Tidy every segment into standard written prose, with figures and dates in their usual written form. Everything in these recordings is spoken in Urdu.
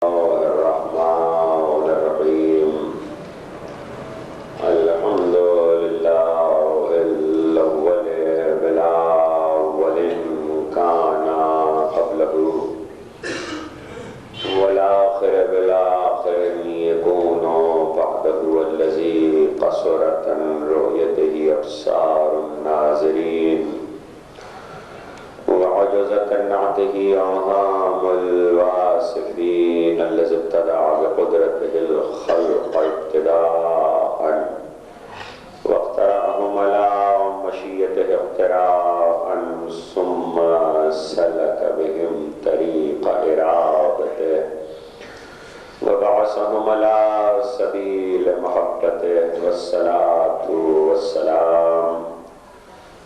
الرحمن الرحيم الحمد لله الأول بلا أول كان قبله والآخر بلا آخر يكون بعده الذي قصرت عن رؤيته أبصار الناظرين وعجزت عن نعته أوهام الواصفين الذي ابتدع بقدرته الخلق ابتداء واخترعهم على مشيته اختراعا ثم سلك بهم طريق إرادته وبعثهم على سبيل محبته والصلاة والسلام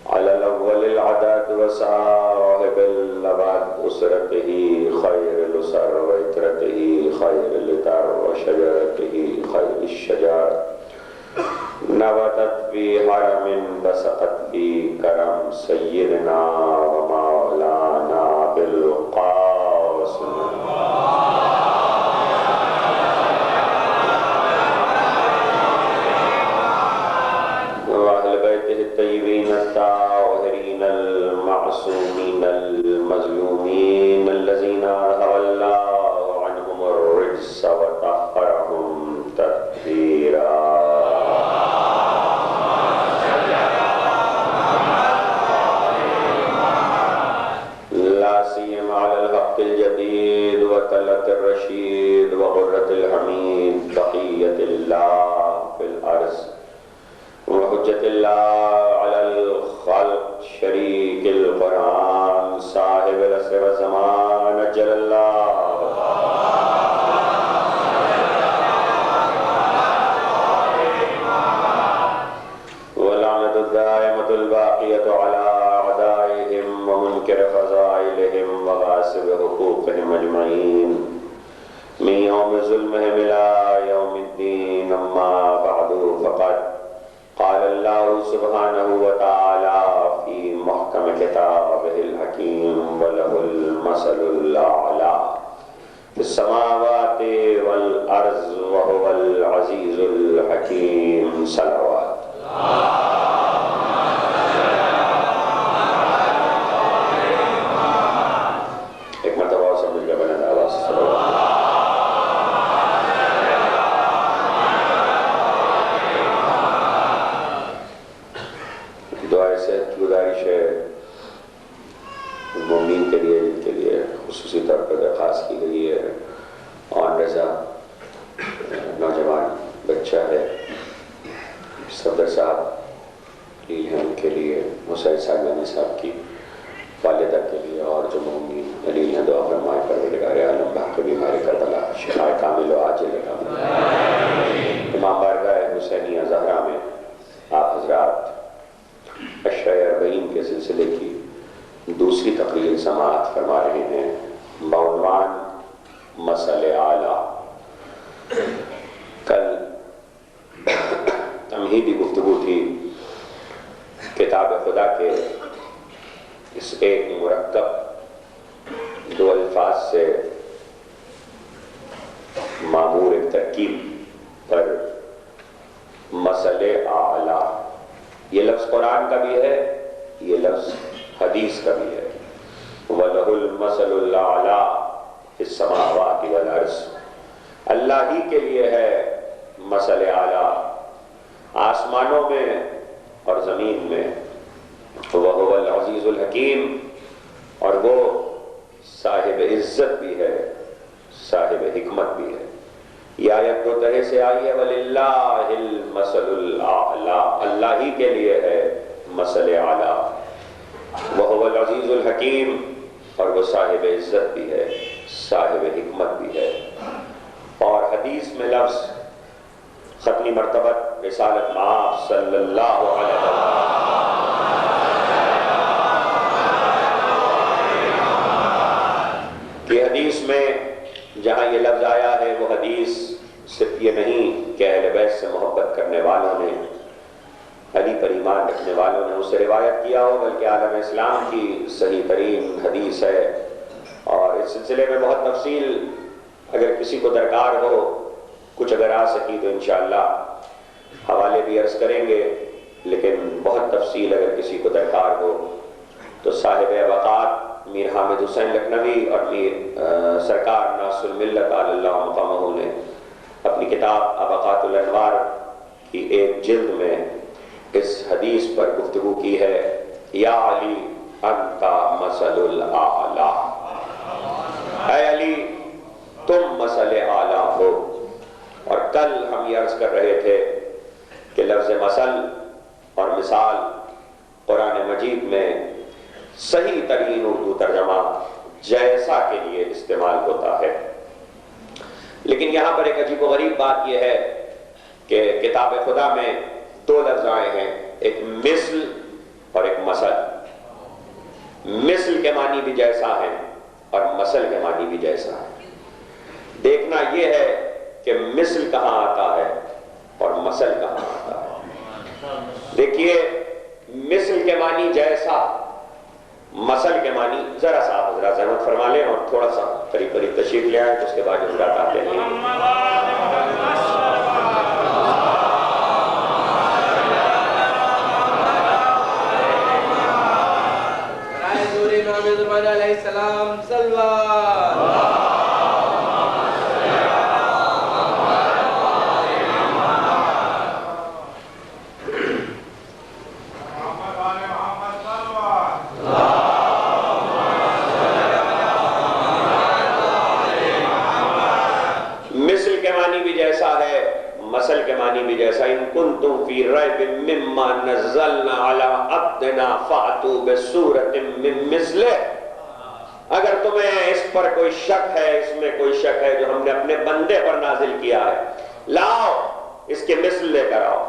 على الأول العدد وصاحب الأبد أسرته خير الأسر وإترته خير الإتر وشجرته خير الشجر نبتت في حرم بسقت في كرم سيدنا ومولانا بالقاسم وأهل بيته الطيبين الطاهرين المعصومين المظلومين الذين أذهب الله عنهم الرجس وطهرهم تطهيرا لا سيما على الحق الجديد وتلة الرشيد وغرة الحميد بقية الله في الأرض وحجة الله على الخلق شريك القرآن صاحب العصر والزمان أجل الله ولعنة الدائمة الباقية على أعدائهم ومنكر فضائلهم وغاصب حقوقهم أجمعين من يوم ظلمهم إلى يوم الدين أما بعد فقد قال الله سبحانه وتعالى في محكم كتابه الحكيم وله المثل الأعلى في السماوات والأرض وهو العزيز الحكيم صلوات ایک مرتبہ سمجھ گیا بلند آواز صلوات گزارش ہے مومنین کے لیے جن کے لیے خصوصی طور پر درخواست کی گئی ہے آن رضا نوجوان بچہ ہے صدر صاحب لیل ہیں ان کے لیے حسین ساگانی صاحب کی والدہ کے لیے اور جو مومنین لیل ہیں دعا فرمائے پروردگار عالم باقی بیمار کربلا شفاء کامل و عاجل کامل امام بارگاہ حسینیہ زہرا میں آپ حضرات اشرۂ اربعین کے سلسلے کی دوسری تقریر سماعت فرما رہے ہیں بعنوان مسئلہ اعلیٰ کل تمہیدی گفتگو تھی کتاب خدا کے اس ایک مرکب دو الفاظ سے معمور ایک ترکیب پر مسئلہ اعلیٰ یہ لفظ قرآن کا بھی ہے یہ لفظ حدیث کا بھی ہے وَلَهُ الْمَثَلُ الْأَعْلَىٰ فِي السَّمَاوَاتِ وَالْأَرْضِ اللہ ہی کے لیے ہے مثل اعلیٰ آسمانوں میں اور زمین میں وَهُوَ الْعَزِيزُ الْحَكِيمُ اور وہ صاحب عزت بھی ہے صاحب حکمت بھی ہے یہ آیت دو طرح سے آئی ہے وَلِلَّهِ الْمَثَلُ الْأَعْلَىٰ اللہ ہی کے لیے ہے مثل اعلیٰ وَهُوَ الْعَزِيزُ الْحَكِيمُ اور وہ صاحب عزت بھی ہے صاحب حکمت بھی ہے اور حدیث میں لفظ ختمی مرتبت رسالت مآب صلی اللہ علیہ وسلم کہ حدیث میں جہاں یہ لفظ آیا ہے وہ حدیث صرف یہ نہیں کہ اہل بیت سے محبت کرنے والوں نے علی پر ایمان رکھنے والوں نے اسے روایت کیا ہو بلکہ عالم اسلام کی صحیح ترین حدیث ہے اور اس سلسلے میں بہت تفصیل اگر کسی کو درکار ہو کچھ اگر آ سکی تو انشاءاللہ حوالے بھی عرض کریں گے، لیکن بہت تفصیل اگر کسی کو درکار ہو تو صاحب اوقات میر حامد حسین لکھنوی اور میر سرکار ناصر الملت علی اللہ مقامہ نے اپنی کتاب ابقات الانوار کی ایک جلد میں اس حدیث پر گفتگو کی ہے، یا علی انت مثل الاعلی، اے علی تم مثل اعلی ہو۔ اور کل ہم یہ عرض کر رہے تھے کہ لفظ مثل اور مثال قرآن مجید میں صحیح ترین اردو ترجمہ جیسا کے لیے استعمال ہوتا ہے، لیکن یہاں پر ایک عجیب و غریب بات یہ ہے کہ کتاب خدا میں دو لفظ آئے ہیں، ایک مثل اور ایک مثل۔ مثل کے معنی بھی جیسا ہے اور مثل کے معنی بھی جیسا ہے۔ دیکھنا یہ ہے کہ مثل کہاں آتا ہے اور مثل کہاں آتا ہے۔ دیکھیے مثل کے معنی جیسا، مثل کے معنی ذرا سا آپ حضرات زحمت فرما لیں اور تھوڑا سا قریب قریب تشریف لے آئیں تو اس کے بعد حضرات آتے ہیں۔ علیہ السلام صلوات مثل کے معنی بھی جیسا ہے، مثل کے معنی بھی جیسا۔ ان کنتم فی ریب مما نزلنا علی عبدنا فأتوا بسورۃ من مثلہ، اگر تمہیں اس پر کوئی شک ہے، اس میں کوئی شک ہے جو ہم نے اپنے بندے پر نازل کیا ہے، لاؤ اس کے مثل لے کر آؤ،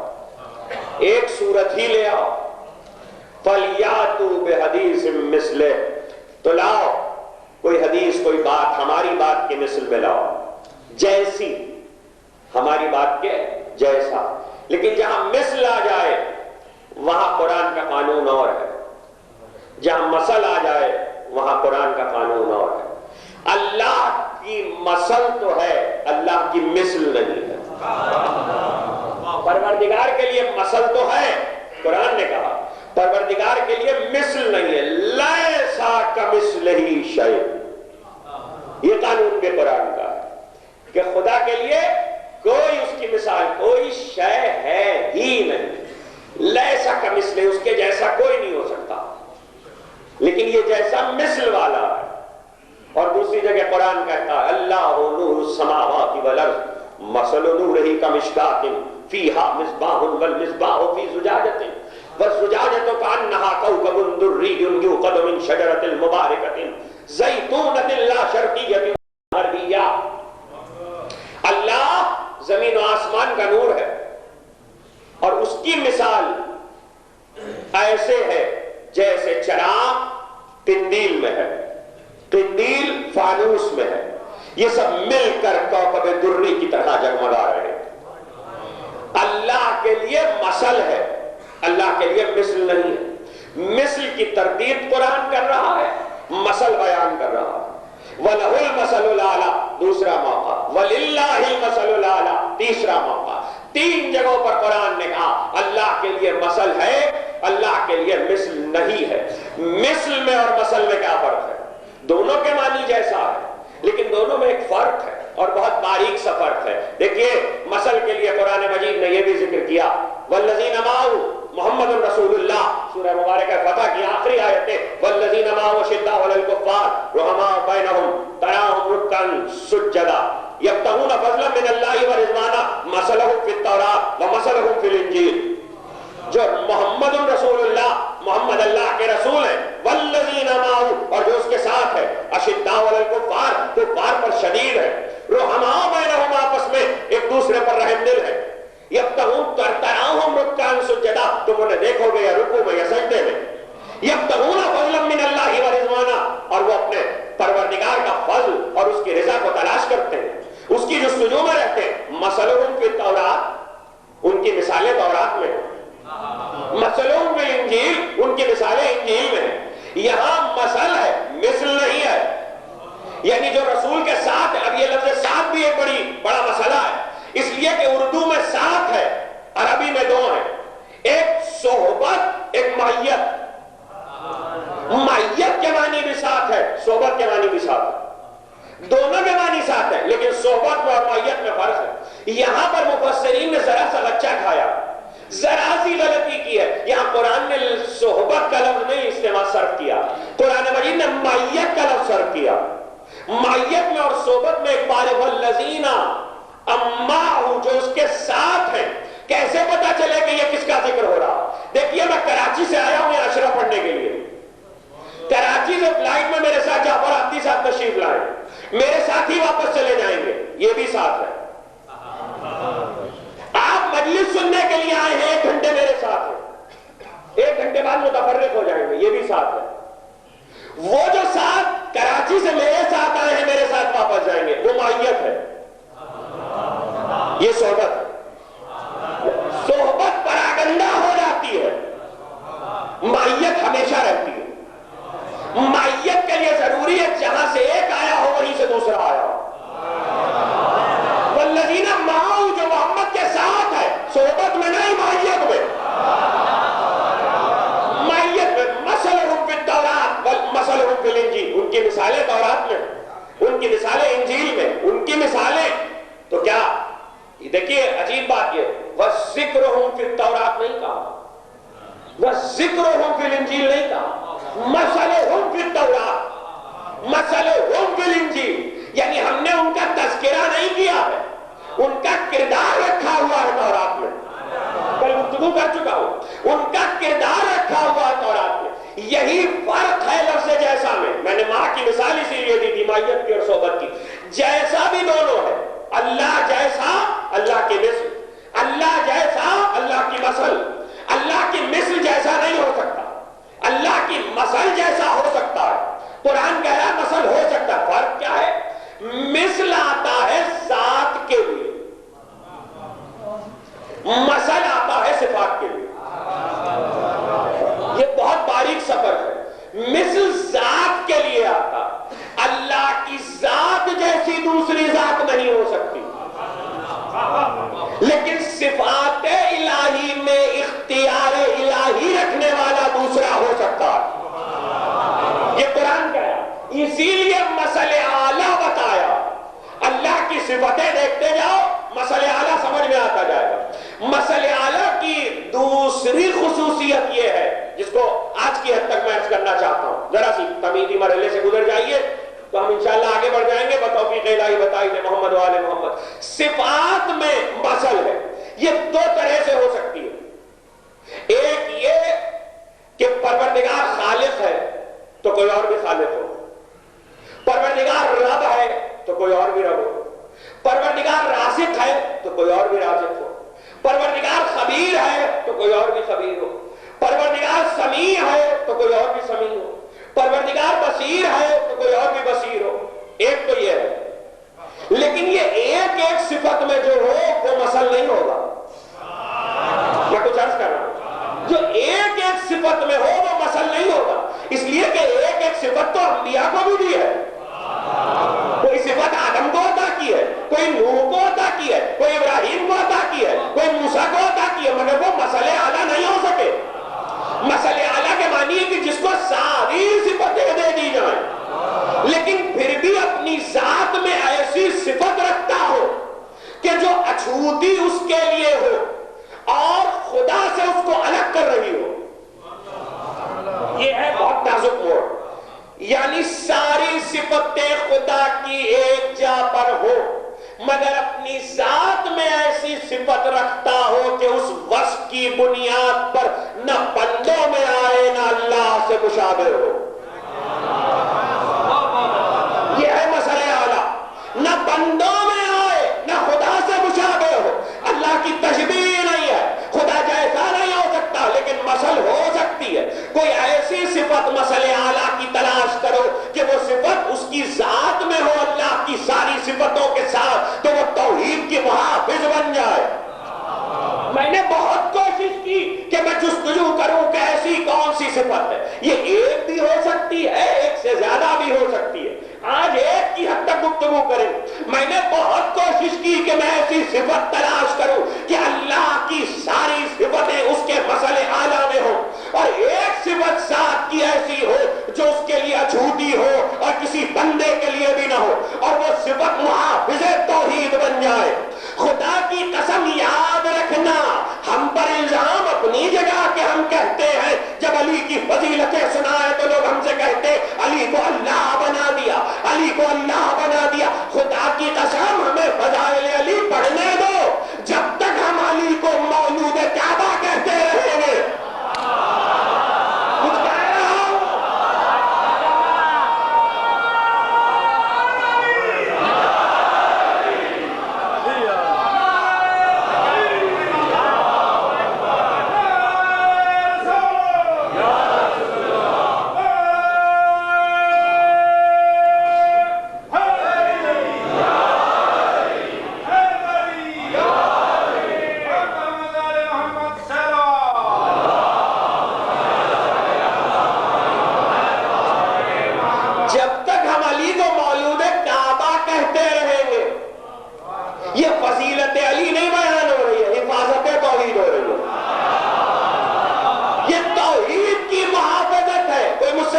ایک سورت ہی لے آؤ۔ فَلْيَأْتُوا بِحَدِيثٍ مِثْلِهِ، تو لاؤ کوئی حدیث، کوئی بات ہماری بات کے مثل میں لاؤ، جیسی ہماری بات کے جیسا۔ لیکن جہاں مثل آ جائے وہاں قرآن کا قانون اور ہے، جہاں مثل آ جائے وہاں قرآن کا قانون اور ہے۔ اللہ کی مثل تو ہے، اللہ کی مثل نہیں ہے۔ پروردگار کے لیے مثل تو ہے، قرآن نے کہا، پروردگار کے لیے مثل نہیں ہے۔ لیسا کمثلہ شیء، یہ قانون بھی قرآن کا ہے کہ خدا کے لیے کوئی اس کی مثال، کوئی شے ہے ہی نہیں۔ لیسا کمثلہ، اس کے جیسا کوئی نہیں ہو سکتا، لیکن یہ جیسا مثل والا ہے۔ اور دوسری جگہ قرآن کہتا ہے اللہ نور السماوات والارض مثل نورہ کمشکاۃ فیہا مصباح والمصباح فی زجاجۃ والزجاجۃ کأنہا کوکب دری یوقد من شجرۃ مبارکۃ زیتونۃ لا شرقیۃ غربیہ۔ اللہ زمین و آسمان کا نور ہے اور اس کی مثال ایسے ہے جیسے چراغ قندیل میں ہے، قندیل فانوس میں ہے، یہ سب مل کر کوکب دری کی طرح جگمگا رہے ہیں۔ اللہ کے لیے مثل ہے، اللہ کے لیے مثل نہیں ہے۔ مثل کی تردید قرآن کر رہا ہے، مثل بیان کر رہا ہے۔ وَلَهُ الْمَثَلُ الْأَعْلَىٰ دوسرا موقع، وَلِلَّهِ الْمَثَلُ الْأَعْلَىٰ تیسرا موقع۔ تین جگہوں پر قرآن نے کہا اللہ کے لیے مثل ہے، اللہ کے لیے مثل نہیں ہے۔ مثل میں اور مثل میں کیا فرق ہے؟ دونوں کے معنی جیسا ہے، لیکن دونوں میں ایک فرق ہے اور بہت باریک سا فرق ہے۔ دیکھیے مثل کے لیے قرآن مجید نے یہ بھی ذکر کیا والذین معہ محمد رسول اللہ، سورہ مبارکہ فتح کی آخری آیت ہے والذین معہ شداء علی الکفار رحماء بینہم تراہم رکعا سجدا یبتغون فضلا من اللہ ورضوانا مثلہم فی التوراۃ ومثلہم فی الانجیل۔ جو محمد رسول اللہ، محمد اللہ کے رسول ہیں، والذین معہ اور جو اس کے ساتھ ہے، اشداء علی الکفار، کفار پر شدید ہے، رحماء بینہم آپس میں ایک دوسرے پر رحم دل ہے، یبتغون تراہم رکعا سجدا تم انہیں دیکھو گے یا رکوع میں یا سجدے میں، یبتغون فضلا من اللہ ورضوانا اور وہ اپنے پروردگار کا فضل اور اس کی رضا کو تلاش کرتے ہیں، اس کی جستجو میں رہتے ہیں۔ مثلہم فی التوراۃ، ان کی مثالیں تورات میں ہیں، مثلہم فی الانجیل، ان کی مثالیں انجیل میں ہیں۔ یہاں مثل ہے، مثل نہیں ہے۔ یعنی جو رسول کے ساتھ ہے، اب یہ لفظ ساتھ ہیں لیکن صحبت میں اور معیت میں فرق ہے. یہاں پر مفسرین نے ذرا سا بچہ کھایا, ذرا سی غلطی کی ہے. یہاں قرآن نے صحبت کا لفظ نہیں استعمال صرف کیا, قرآن مجید نے معیت کا لفظ صرف کیا. معیت میں اور صحبت میں ایک بار والذین امعہ جو اس کے ساتھ ہیں. کیسے پتا چلے کہ یہ کس کا ذکر ہو رہا؟ دیکھیے میں کراچی سے آیا ہوں یہاں اشرف پڑھنے کے لیے. کراچی سے فلائٹ میں میرے ساتھ جعفر آبدی صاحب تشریف لائے, میرے ساتھ ہی واپس چلے جائیں گے, یہ بھی ساتھ ہے. آپ مجلس سننے کے لیے آئے ہیں, 1 گھنٹے میرے ساتھ ہیں, 1 گھنٹے بعد متفرق ہو جائیں گے, یہ بھی ساتھ ہے. وہ جو ساتھ کراچی سے میرے ساتھ آئے ہیں میرے ساتھ واپس جائیں گے, وہ معیت ہے, یہ صحبت ہے. صحبت پراگندہ ہو جاتی ہے, معیت ہمیشہ رہتی ہے. معیت کے لیے ضروری ہے جہاں سے ایک آیا ہو وہیں سے دوسرا آیا ہو. والذین معہ جو محمد کے ساتھ ہے, صحبت میں نہیں معیت میں. معیت میں مثلہم فی التوراۃ ومثلہم فی الانجیل, ان کی مثالیں تورات میں, ان کی مثالیں انجیل میں, ان کی مثالیں. تو کیا دیکھیے عجیب بات یہ, وَذِكْرُهُمْ فِي التَّوْرَاتِ نہیں کہا, وَذِكْرُهُمْ فِي الْإِنْجِيلِ نہیں کہا, مَثَلُهُمْ فِي التَّوْرَاتِ مَثَلُهُمْ فِي الْإِنْجِيلِ. یعنی ہم نے ان کا تذکرہ نہیں کیا ہے, ان کا کردار رکھا ہوا ہے تورات میں. کل گفتگو کر چکا ہوں, ان کا کردار رکھا ہوا ہے تورات میں. یہی فرق ہے لفظ جیسا میں. میں نے ماں کی مثال اسی لیے دی تھی, معیت کی اور صحبت کی. جیسا بھی دونوں ہے, اللہ جیسا اللہ کی مثل, اللہ جیسا اللہ کی مثل. اللہ کی مثل جیسا نہیں ہو سکتا, اللہ کی مثل جیسا ہو سکتا ہے. قرآن کہہ رہا مثل ہو سکتا ہے. فرق کیا ہے؟ مثل آتا ہے ذات کے لیے, مثل آتا ہے صفات کے لیے. یہ بہت باریک سفر ہے. مثل ذات کے لیے آتا, اللہ کی ذات جیسی دوسری ذات نہیں ہو سکتی. لیکن صفات الہی میں اختیار الہی رکھنے والا دوسرا ہو سکتا ہے. یہ قرآن کا ہے, اسی لیے مثل اعلیٰ بتایا. اللہ کی صفتیں دیکھتے جاؤ, مثل اعلیٰ سمجھ میں آتا جائے گا. مثل اعلیٰ کی دوسری خصوصیت یہ ہے جس کو آج کی حد تک میں عرض کرنا چاہتا ہوں. ذرا سی تمیزی مرحلے سے گزر جائیے تو ہم انشاءاللہ آگے بڑھ جائیں گے. بتوفیق الہی بتائی دے محمد و آل محمد. صفات میں مثل ہے, یہ 2 طرح سے ہو سکتی ہے. ایک یہ کہ پروردگار خالق ہے تو کوئی اور بھی خالق ہو, پروردگار رب ہے تو کوئی اور بھی رب ہو, پروردگار رازق ہے تو کوئی اور بھی رازق ہو, پروردگار خبیر ہے تو کوئی اور بھی خبیر ہو, پروردگار سمیع ہے تو کوئی اور بھی سمیع ہو, پروردگار بصیر ہے تو کوئی اور بھی بصیر ہو. ایک تو یہ ہے. لیکن یہ ایک ایک صفت میں جو ہو وہ مثل نہیں ہوگا. میں کچھ عرض کر رہا ہوں, جو ایک ایک صفت میں ہو وہ مثل نہیں ہوگا. اس لیے کہ ایک ایک صفت تو انبیاء کو بھی دی ہے. کوئی صفت آدم کو عطا کی ہے, کوئی نوح کو عطا کی ہے, کوئی ابراہیم کو عطا کی ہے, کوئی موسیٰ کو عطا کی ہے, مگر وہ مثل اعلیٰ نہیں ہو سکے. مثل اعلیٰ کے معنی ہے کہ جس کو ساری صفتیں دے دی جائیں لیکن پھر بھی اپنی ذات میں ایسی صفت رکھتا ہو کہ جو اچھوتی اس کے لیے ہو اور خدا سے اس کو الگ کر رہی ہو. یہ ہے بہت نازک موڑ. یعنی ساری صفتیں خدا کی ایک جا پر ہو مگر اپنی ذات میں ایسی صفت رکھتا ہو کہ اس وصف کی بنیاد پر نہ بندوں میں آئے نہ اللہ سے مشابہ ہو. یہ ہے مسئلہ اعلیٰ. نہ بندوں میں آئے نہ خدا سے مشابہ ہو. اللہ کی تشبیہ نہیں ہے, خدا جیسا نہیں ہو سکتا لیکن مثل ہو سکتی ہے. کوئی ایسی صفت مسئلہ اعلیٰ کی تلاش کرو کہ وہ صفت اس کی ذات میں ہو اللہ کی ساری صفتوں کے ساتھ, تو وہ توحید کی محافظ بن جائے. میں نے بہت کوشش کی کہ میں جستجو کروں کہ ایسی کون سی صفت ہے. یہ ایک بھی ہو سکتی ہے, ایک سے زیادہ بھی ہو سکتی ہے. آج ایک کی حد تک گفتگو کریں. میں نے بہت کوشش کی کہ میں ایسی صفت تلاش کروں کہ اللہ کی ساری صفتیں اس کے مسئلے اعلیٰ میں ہوں اور ایک صفت ذات کی ایسی ہو جو اس کے لیے اچھوتی ہو اور کسی بندے کے لیے بھی نہ ہو, اور وہ صفت محافظ کہتے ہیں جب علی کی فضیلتیں سنائے تو لوگ ہم سے کہتے علی کو اللہ بنا دیا، علی کو اللہ بنا دیا۔ خدا کی قسم ہمیں فضائل علی پڑھنے دو، جب تک ہم علی کو مولود کعبہ کہتے رہیں گے۔ کچھ کہہ رہا ہوں؟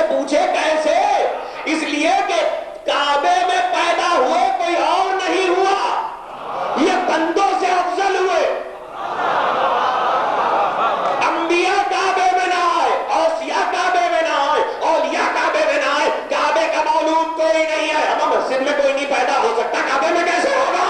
پوچھے کیسے؟ اس لیے کہ کعبے میں پیدا ہوئے کوئی اور نہیں ہوا، یہ بندوں سے افضل ہوئے۔ انبیاء کعبے میں نہ آئے، اوصیاء کعبے میں نہ آئے، اولیاء کعبے میں نہ آئے، کعبے کا مولود کوئی نہیں ہے۔ ہم مسجد میں کوئی نہیں پیدا ہو سکتا، کعبے میں کیسے ہوگا؟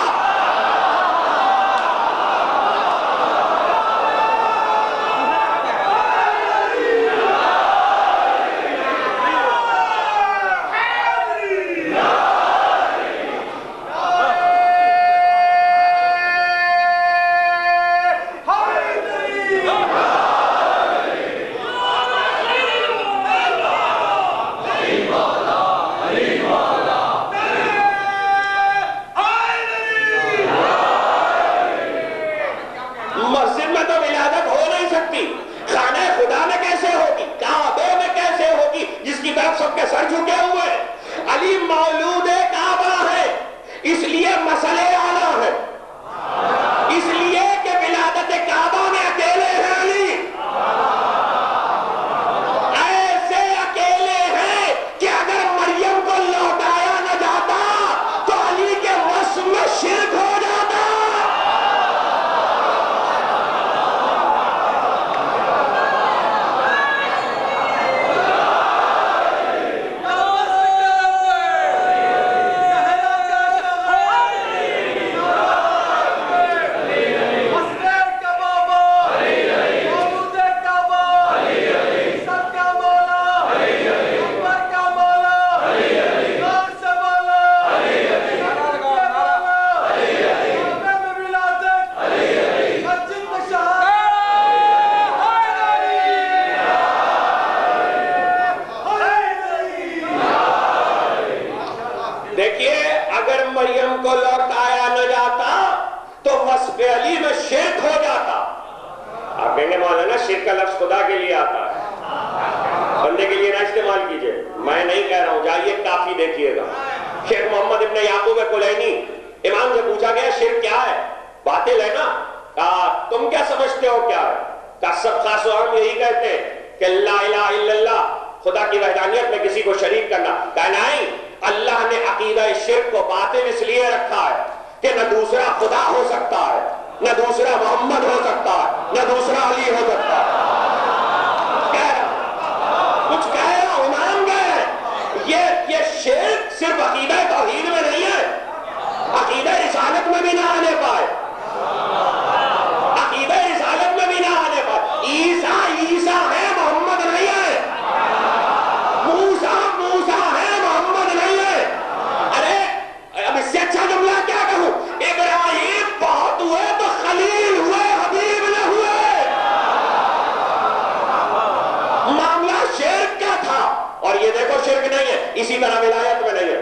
اسی طرح ولایت میں نہیں ہے،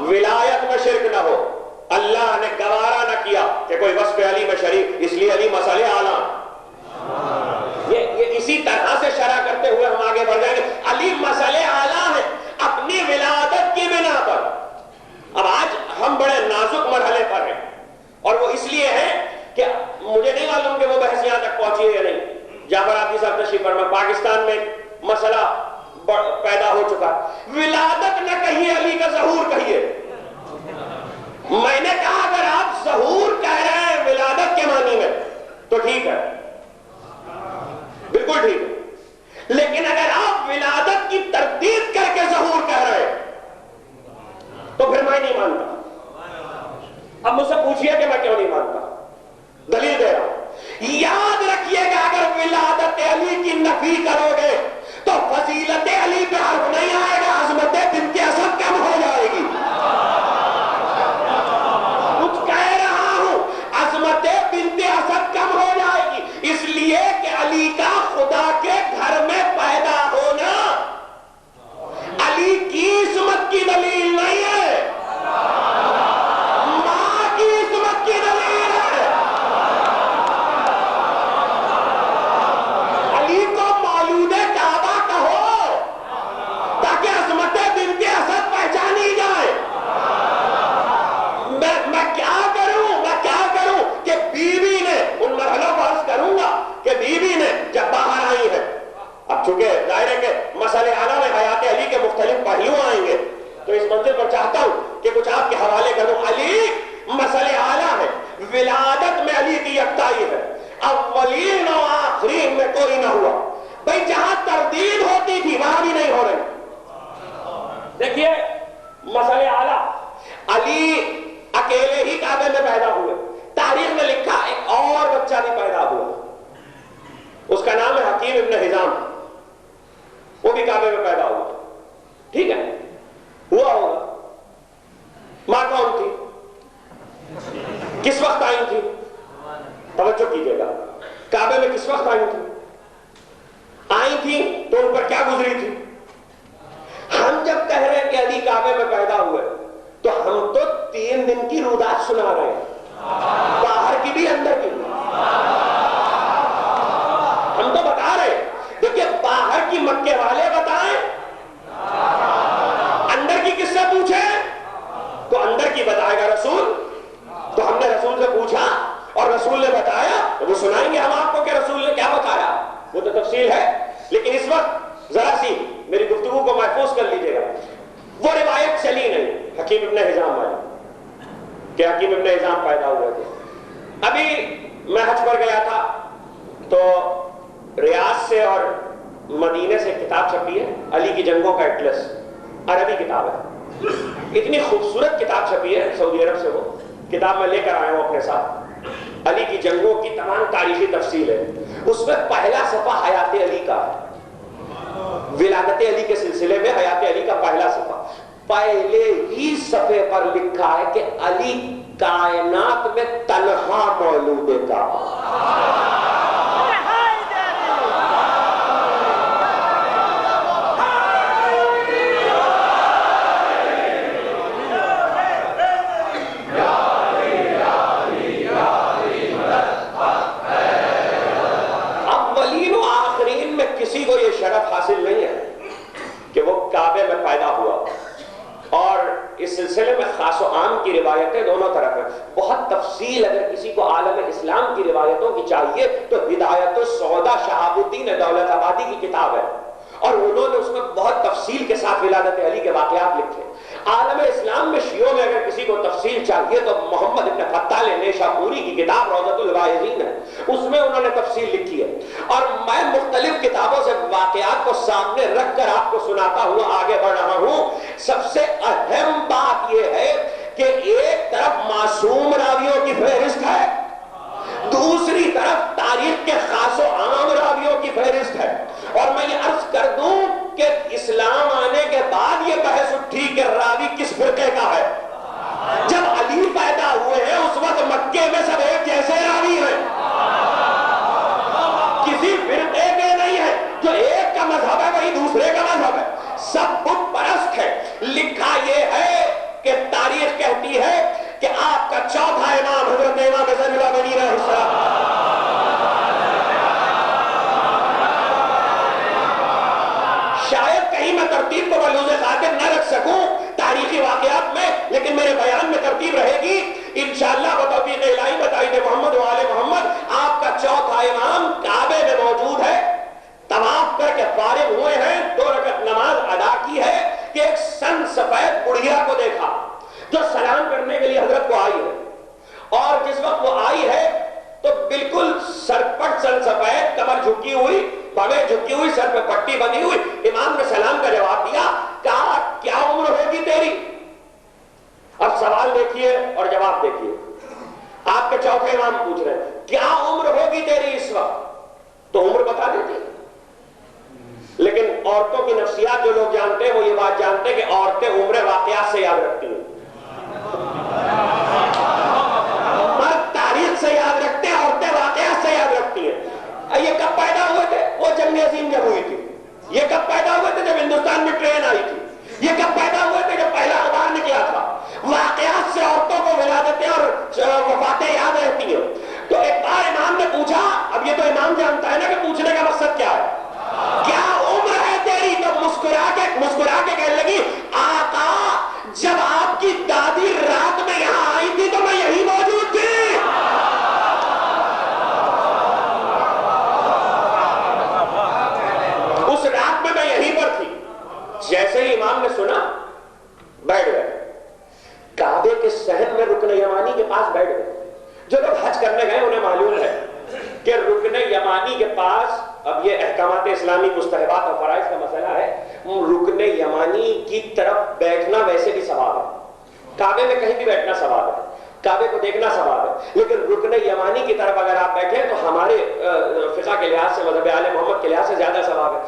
ولایت میں شرک نہ ہو۔ اللہ نے گوارا نہ کیا کہ کوئی وصف علی میں شریک، اس لیے علی مسئلے اعلیٰ۔ یہ اسی طرح سے شرح کرتے ہوئے ہم آگے بڑھ جائیں گے۔ علی مسئلے اعلیٰ ہیں اپنی ولادت کی بنا پر۔ اب آج ہم بڑے نازک مرحلے پر ہیں، اور وہ اس لیے ہے کہ مجھے نہیں معلوم کہ وہ بحث یہاں تک پہنچی ہے یا نہیں۔ جعفر عابدی صاحب تشریف فرما، پاکستان میں مسئلہ پیدا ہو چکا، ولادت نہ کہیے، علی کا ظہور کہیے۔ میں نے کہا اگر آپ ظہور کہہ رہے ہیں ولادت کے معنی میں تو ٹھیک ہے، بالکل ٹھیک ہے۔ لیکن اگر آپ ولادت کی تردید کر کے ظہور کہہ رہے تو پھر میں نہیں مانتا. اب مجھ سے پوچھئے کہ میں کیوں نہیں مانتا, دلیل دے رہا ہوں. یاد رکھیے گا اگر ولادت علی کی نفی کرو گے تو فضیلت علی پہ حرف نہیں آئے گا, عظمت بنت اسد کم ہو جائے گی. کچھ کہہ رہا ہوں, عظمت بنت اسد کم ہو جائے گی, اس لیے کہ علی کا خدا کے گھر میں پیدا ہونا علی کی عصمت کی دلیل نہیں ہے, ماں کی عصمت کی دلیل ہے. علی کو مولود کعبہ کہو تاکہ عظمت بنت اسد پہچانی جائے. میں کیا کروں کہ بیوی نے, ان مرحلوں کو عرض کروں گا کہ بیوی نے جب باہر آئی ہے, اب چونکہ ظاہر ہے کہ مسئلے اعلیٰ میں حیات علی کے مختلف پہلو آئیں گے تو اس منزل پر چاہتا ہوں کہ کچھ آپ کے حوالے کروں. علی مسئلے اعلیٰ ہے, ولادت میں علی کی یکتائی ہے, اولین و آخرین میں کوئی نہ ہوا. بھئی جہاں تردید ہوتی تھی وہاں بھی نہیں ہو رہی. دیکھیے مسئلے اعلیٰ, علی اکیلے ہی کعبے میں پیدا ہوئے. تاریخ میں لکھا ایک اور بچہ بھی پیدا ہوا, اس کا نام ہے حکیم ابن حزام, وہ بھی کعبے میں پیدا ہوا. ٹھیک ہے, ہوا ہوگا. ماں کون تھی, کس وقت آئی تھی, توجہ کیجئے گا, کعبے میں کس وقت آئی تھی تو ان پر کیا گزری تھی. ہم جب کہہ رہے ہیں کہ علی کعبے میں پیدا ہوئے تو ہم تو 3 دن کی رودات سنا رہے ہیں, باہر کی بھی اندر کی بھی. ہم تو بتا رہے, دیکھیں باہر کی مکے والے بتائیں, اندر کی کس سے پوچھیں تو اندر کی بتائے گا رسول. تو ہم نے رسول سے پوچھا اور رسول نے بتایا, وہ سنائیں گے ہم آپ کو کہ رسول نے کیا بتایا, وہ تو تفصیل ہے. لیکن اس وقت ذرا سی میری گفتگو کو محفوظ کر لیجئے گا. وہ روایت چلی نہیں حکیم ابن حزام والی کہ حکیم ابن حزام پیدا ہوئے تھے. ابھی میں حج پر گیا تھا تو ریاض سے اور مدینے سے کتاب چھپی ہے, علی کی جنگوں کا اٹلس, عربی کتاب ہے. اتنی خوبصورت کتاب چھپی ہے سعودی عرب سے, وہ کتاب میں لے کر آیا ہوں اپنے ساتھ. علی کی جنگوں کی تمام تاریخی تفصیل ہے. اس میں پہلا صفحہ حیات علی کا ہے, ولادت علی کے سلسلے میں حیات علی کا پہلا صفحہ. پہلے ہی صفحے پر لکھا ہے کہ علی کائنات میں تنہا مولود کعبہ. کسی کو یہ شرف حاصل نہیں ہے کہ وہ کعبے میں پیدا ہوا, اور اس سلسلے میں خاص و عام کی روایتیں دونوں طرف ہیں. بہت تفصیل اگر کسی کو عالم اسلام کی روایتوں کی چاہیے تو ہدایت السودا شہاب الدین دولت آبادی کی کتاب ہے, اور انہوں نے اس میں بہت تفصیل کے ساتھ ولادت علی کے واقعات لکھے. عالم اسلام میں شیعوں میں اگر کسی کو تفصیل چاہیے تو محمد ابن فتح نیشاپوری کی کتاب روضۃ الواعظین ہے, اس میں انہوں نے تفصیل لکھی ہے. اور میں مختلف کتابوں سے واقعات کو سامنے رکھ کر آپ کو سناتا ہوا آگے بڑھ رہا ہوں. سب سے اہم بات یہ ہے کہ ایک طرف معصوم راویوں کی فہرست ہے, دوسری طرف تاریخ کے خاص و عام راویوں کی فہرست ہے. اور میں یہ عرض کر دوں کہ اسلام آنے کے بعد یہ بحث اٹھی کہ راوی کس فرقے کا ہے. جب علی پیدا ہوئے ہیں اس وقت مکے میں سب ایک جیسے راوی ہیں, کسی فرقے کے نہیں ہے. جو ایک کا مذہب ہے وہی دوسرے کا مذہب ہے, سب بت پرست ہے. لکھا یہ ہے کہ تاریخ کہتی ہے کہ آپ کا چوتھا امام حضرت امام زین العابدین علیہ السلام, شاید کہیں میں ترتیب کو ملحوظ خاطر نہ رکھ سکوں تاریخی واقعات میں, لیکن میرے بیان میں ترتیب رہے گی انشاءاللہ بتوفیق الہی بتائید محمد و آل محمد. آپ کا چوتھا امام کعبے میں موجود ہے, طواف کر کے فارغ ہوئے ہیں, 2 رکعت نماز ادا کی ہے کہ ایک سن سفید بڑھیا کو دیکھا جو سلام کرنے کے لیے حضرت کو آئی ہے. اور جس وقت وہ آئی ہے تو بالکل سرپٹ سن سفید, کمر جھکی ہوئی, بھویں جھکی ہوئی, سر پہ پٹی بنی ہوئی. امام نے سلام کا جواب دیا, کہا کیا عمر ہوگی تیری؟ اب سوال دیکھیے اور جواب دیکھیے. آپ کے چوتھے امام پوچھ رہے ہیں کیا عمر ہوگی تیری اس وقت, تو عمر بتا دیتی. لیکن عورتوں کی نفسیات جو لوگ جانتے ہیں وہ یہ بات جانتے ہیں کہ عورتیں عمر واقعات سے یاد رکھتی ہیں, مرد تاریخ سے یاد رکھتے ہیں, عورتیں واقعات سے یاد رکھتی ہیں. یہ کب پیدا ہوئے تھے؟ وہ جنگ عظیم جب ہوئی تھی. یہ کب پیدا ہوئے تھے؟ جب ہندوستان میں ٹرین آئی تھی. یہ کب پیدا ہوئے تھے؟ جب پہلا اخبار نکلا تھا. واقعات سے عورتوں کو ولادتیں اور وفاتیں یاد رہتی ہیں. تو ایک بار امام نے پوچھا, اب یہ تو امام جانتا ہے نا کہ پوچھنے کا مقصد کیا ہے, کیا عمر ہے تیری؟ تو مسکرا کے کہنے لگی, آقا جب آپ کی دادی رات میں یہاں آئی تھی تو میں یہی موجود تھی. اس رات میں میں یہیں پر تھی. جیسے ہی امام نے سنا بیٹھ گئے. کعبے کے صحن میں رکن یمانی کے پاس بیٹھ گئے. جو لوگ حج کرنے گئے انہیں معلوم ہے کہ رکن یمانی کے پاس, اب یہ احکامات اسلامی مستحبات اور فرائض کا مسئلہ ہے, رکن یمانی کی طرف بیٹھنا ویسے بھی ثواب ہے. کعبے میں کہیں بھی بیٹھنا ثواب ہے, کعبے کو دیکھنا ثواب ہے, لیکن رکن یمانی کی طرف اگر آپ بیٹھیں تو ہمارے فقہ کے لحاظ سے, مذہب آل محمد کے لحاظ سے زیادہ ثواب ہے.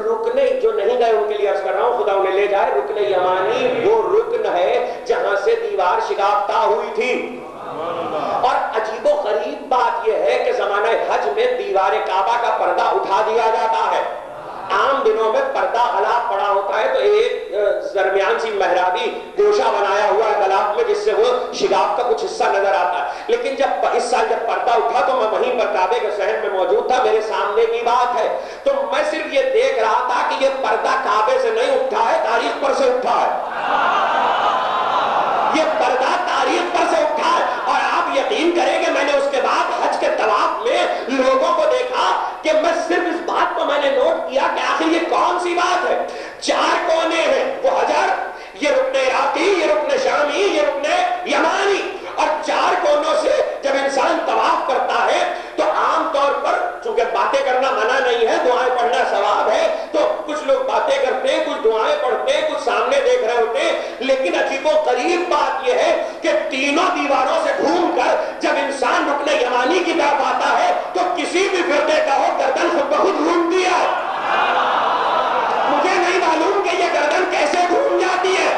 رکن جو نہیں گئے ان کے لیے عرض کر رہا ہوں, خدا انہیں لے جائے. رکن یمانی وہ رکن ہے جہاں سے دیوار شگافتہ ہوئی تھی. اور عجیب و غریب بات یہ ہے کہ زمانہ حج میں دیوار کعبہ کا پردہ اٹھا دیا جاتا ہے. عام دنوں میں پردہ غلاف پڑا ہوتا ہے تو ایک درمیان سی محرابی گوشہ بنایا ہوا ہے غلاف میں, جس سے وہ شگاف کا کچھ حصہ نظر آتا ہے. لیکن جب اس سال جب پردہ اٹھا تو میں وہیں پر کعبے کے صحن میں موجود تھا. میرے سامنے کی بات ہے, تو میں صرف یہ دیکھ رہا تھا کہ یہ پردہ کعبے سے نہیں اٹھا ہے, تاریخ پر سے اٹھا ہے. یہ پردہ تاریخ پر سے اٹھا ہے. اور آپ یقین کریں کہ میں نے اس کے بعد حج کے طواف میں لوگوں کو دیکھا کہ میں صرف اس بات کو میں نے نوٹ کیا کہ آخر یہ کون سی بات ہے. 4 کونے ہیں, وہ حجر, یہ رکن عراقی, یہ رکن شامی, یہ رکن یمانی. اور 4 کونوں سے جب انسان طواف کرتا ہے تو عام طور پر چونکہ باتیں کرنا منع نہیں ہے, دعائیں پڑھنا ثواب ہے, تو کچھ لوگ باتیں کرتے ہیں, کچھ دعائیں پڑھتے ہیں, کچھ سامنے دیکھ رہے ہوتے ہیں. لیکن عجیب و غریب بات یہ ہے کہ تینوں دیواروں سے گھوم کر جب انسان رکن یمانی کی طرف آتا ہے تو کسی بھی فرقے کا ہو گردن خود بخود گھومتی ہے. مجھے نہیں معلوم کہ یہ گردن کیسے گھوم جاتی ہے,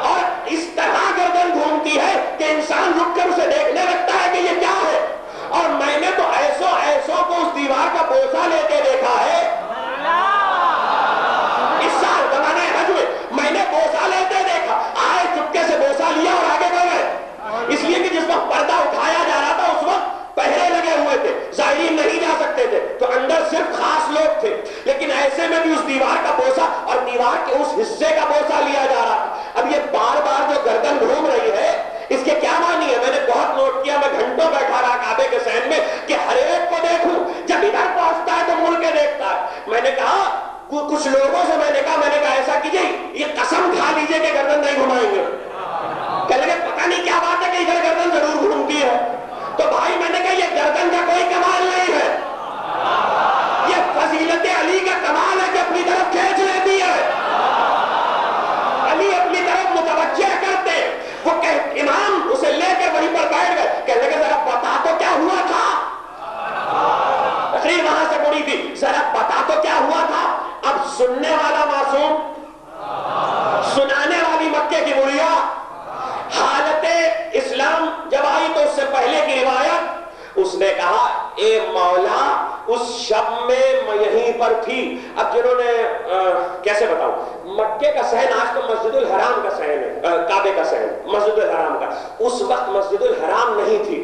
اور اس طرح گردن گھومتی ہے کہ انسان رک کر اسے دیکھنے لگتا ہے کہ یہ کیا ہے. اور میں نے تو ایسوں کو اس دیوار کا بوسہ لیتے دیکھا ہے. اس سال زمانے حج میں نے بوسہ لیتے دیکھا, آئے چپکے سے بوسہ لیا اور آگے بڑھ گئے. اس لیے کہ جس وقت پردہ اٹھایا جا رہا تھا اس وقت پہرے لگے ہوئے تھے, ظاہرین نہیں جا سکتے تھے, تو اندر صرف خاص لوگ تھے. لیکن ایسے میں بھی اس دیوار کا بوسہ اور دیوار کے اس حصے کا بوسہ لیا جا رہا تھا. اب یہ بار بار جو گردن گھوم رہی ہے اس کے کیا معنی ہے؟ میں نے بہت نوٹ کیا, میں گھنٹوں بیٹھا رہا کعبے کے صحن میں کہ ہر ایک کو دیکھوں. جب ادھر پہنچتا ہے تو مڑ کے دیکھتا ہے. میں نے کہا کچھ لوگوں سے میں نے کہا ایسا کیجیے, یہ قسم کھا لیجیے کہ گردن نہیں گھمائیں گے. کہنے لگے پتہ نہیں کیا بات ہے کہ ادھر گردن ضرور گھومتی ہے. تو بھائی میں نے کہا یہ گردن کا کوئی کمال نہیں ہے, یہ فضیلت علی کا کمال ہے کہ اپنی طرف کھینچ لیتی ہے. علی اپنی طرف متوجہ کرتے, وہ امام اسے لے کے وہیں پر بیٹھ گئے. کہنے لگے ذرا بتا تو کیا ہوا تھا. تقریر وہاں سے مڑی تھی, ذرا بتا تو کیا ہوا تھا. اب سننے والا معصوم, سنانے والی مکے کی بڑھیا. حالت اسلام جب آئی تو اس سے پہلے کی روایت, اس نے کہا اے مولا اس شب میں یہیں پر تھی. اب جنہوں نے کیسے بتاؤں, مکے کا صحن آج تو مسجد الحرام کا صحن ہے, کعبے کا صحن مسجد الحرام کا. اس وقت مسجد الحرام نہیں تھی,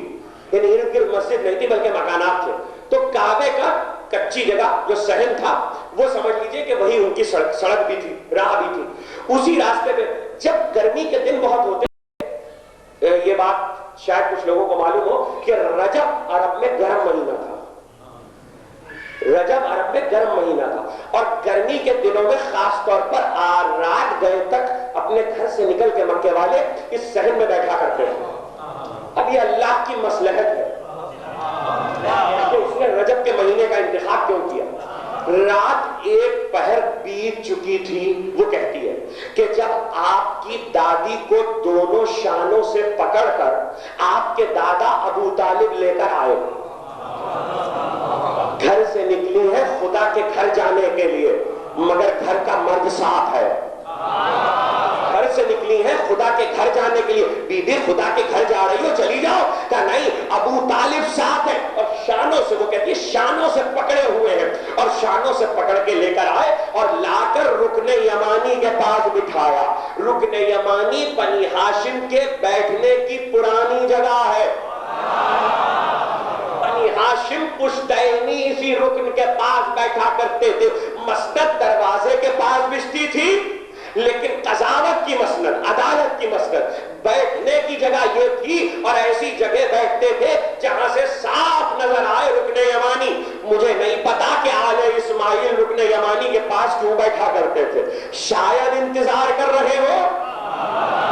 یعنی ارد گرد مسجد نہیں تھی بلکہ مکانات تھے. تو کعبے کا کچی جگہ جو صحن تھا وہ سمجھ لیجئے کہ وہی ان کی سڑک بھی تھی, راہ بھی تھی. اسی راستے پہ جب گرمی کے دن بہت ہوتے, یہ بات شاید کچھ لوگوں کو معلوم ہو کہ رجب عرب میں گرم مہینہ تھا. رجب عرب میں گرم مہینہ تھا, اور گرمی کے دنوں میں خاص طور پر رات گئے تک اپنے گھر سے نکل کے مکے والے اس صحن میں بیٹھا کرتے ہیں. اب یہ اللہ کی مصلحت ہے کہ اس نے رجب کے مہینے کا انتخاب کیوں آپ کے دادا ابو طالب لے کر آئے، گھر سے نکلی ہے خدا کے گھر جانے کے لیے، مگر گھر کا مرد ساتھ ہے۔ گھر سے نکلی ہیں خدا کے گھر جانے کے لیے، بی بی خدا کے گھر جا رہی ہو، چلی جاؤ۔ کہا نہیں، ابو طالب ساتھ ہے، اور شانوں سے، وہ کہتی ہے شانوں سے پکڑے ہوئے ہیں، اور شانوں سے پکڑ کے لے کر آئے اور لا کر رکن یمانی کے پاس بٹھایا۔ رکن یمانی بنی ہاشم کے بیٹھنے کی پرانی جگہ ہے۔ بنی ہاشم پشتینی اسی رکن کے پاس بیٹھا کرتے تھے۔ مسند دروازے کے پاس بچتی تھی، لیکن قضاوت کی مسند، عدالت کی مسند، بیٹھنے کی جگہ یہ تھی، اور ایسی جگہ بیٹھتے تھے جہاں سے صاف نظر آئے رکن یمانی۔ مجھے نہیں پتا کہ آل اسماعیل رکن یمانی کے پاس کیوں بیٹھا کرتے تھے، شاید انتظار کر رہے ہو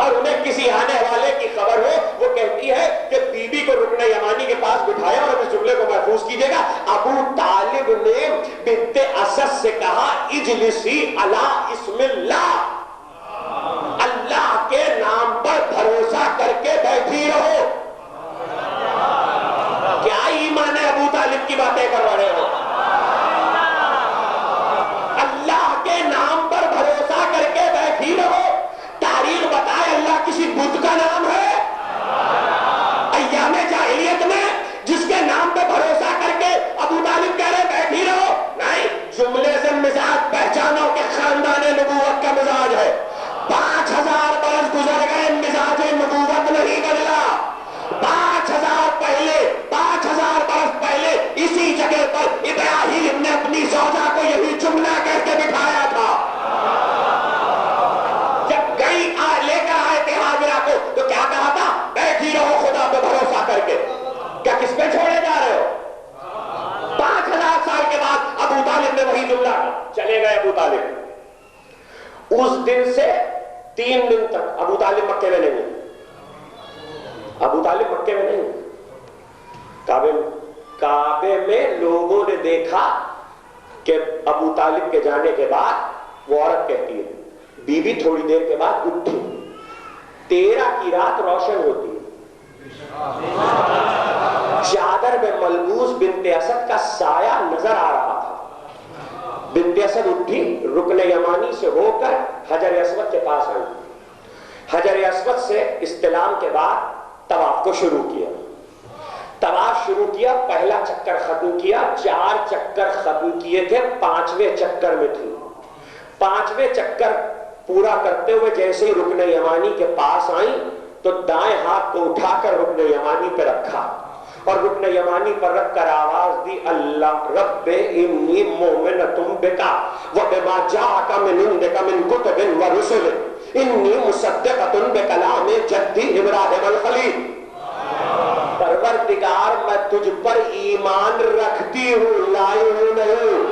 اور انہیں کسی آنے والے کی خبر ہو۔ وہ کہتی ہے کہ بی بی کو رکن یمانی کے پاس بٹھایا، اور اس جملے کو محفوظ کیجئے گا، ابو طالب نے بنت اسد سے کہا اجلسی علی اسم اللہ، اللہ کے نام پر بھروسہ کر کے بیٹھی رہو۔ کیا ایمان ہے ابو طالب کی باتیں کر رہے ہو؟ اللہ کے نام پر بھروسہ کر کے بیٹھی رہو۔ تاریخ بتائے اللہ کسی بت کا نام ہے ایام جاہلیت میں جس کے نام پہ بھروسہ کر کے ابو طالب کہہ رہے بیٹھی رہو؟ نہیں، جملے سے مزاج پہچانو کہ خاندان نبوت کا مزاج ہے۔ 5000 برس گزر گئے، مزاج نبوت نہیں بدلا۔ 5000 برس پہلے اسی جگہ پر ابراہیم نے اپنی زوجہ کو یہی جملہ کہہ کے بٹھایا تھا۔ جب گئی لے کر آئے تھے ہاجرہ کو، تو کیا کہا تھا؟ بیٹھی رہو خدا پہ بھروسہ کر کے۔ کیا کس پہ چھوڑے جا رہے ہو؟ 5000 سال کے بعد ابو طالب نے وہی جملہ کہا، چلے گئے ابو طالب۔ اس دن سے 3 دن تک ابو طالب مکے میں نہیں، ابو طالب مکے میں نہیں، کعبے میں لوگوں نے دیکھا کہ ابو طالب کے جانے کے بعد وہ عورت کہتی ہے، بی بی تھوڑی دیر کے بعد اٹھی، 13 کی رات روشن ہوتی ہے، چادر میں ملبوس بنت اسد کا سایہ نظر آ رہا تھا۔ بنت اسد اٹھی، رکن یمانی سے ہو کر حجر اسود کے پاس آئی، حجر اسود سے استلام کے بعد طواف کو شروع کیا۔ طواف شروع کیا، پہلا چکر ختم کیا، 4 چکر ختم کیے تھے، 5ویں چکر میں تھی۔ 5ویں چکر پورا کرتے ہوئے جیسے ہی رکن یمانی کے پاس آئیں تو دائیں ہاتھ کو اٹھا کر رکن یمانی پہ رکھا، اور رکن یمانی پر رکھ کر آواز دی، اللہ رب انی مومنۃ بک وبما جاءک من عندک من کتب ورسل انی مصدقۃ بکلام جدی ابراہیم الخلیل۔ پروردگار میں تجھ پر ایمان رکھتی ہوں، لائی ہوں نہیں۔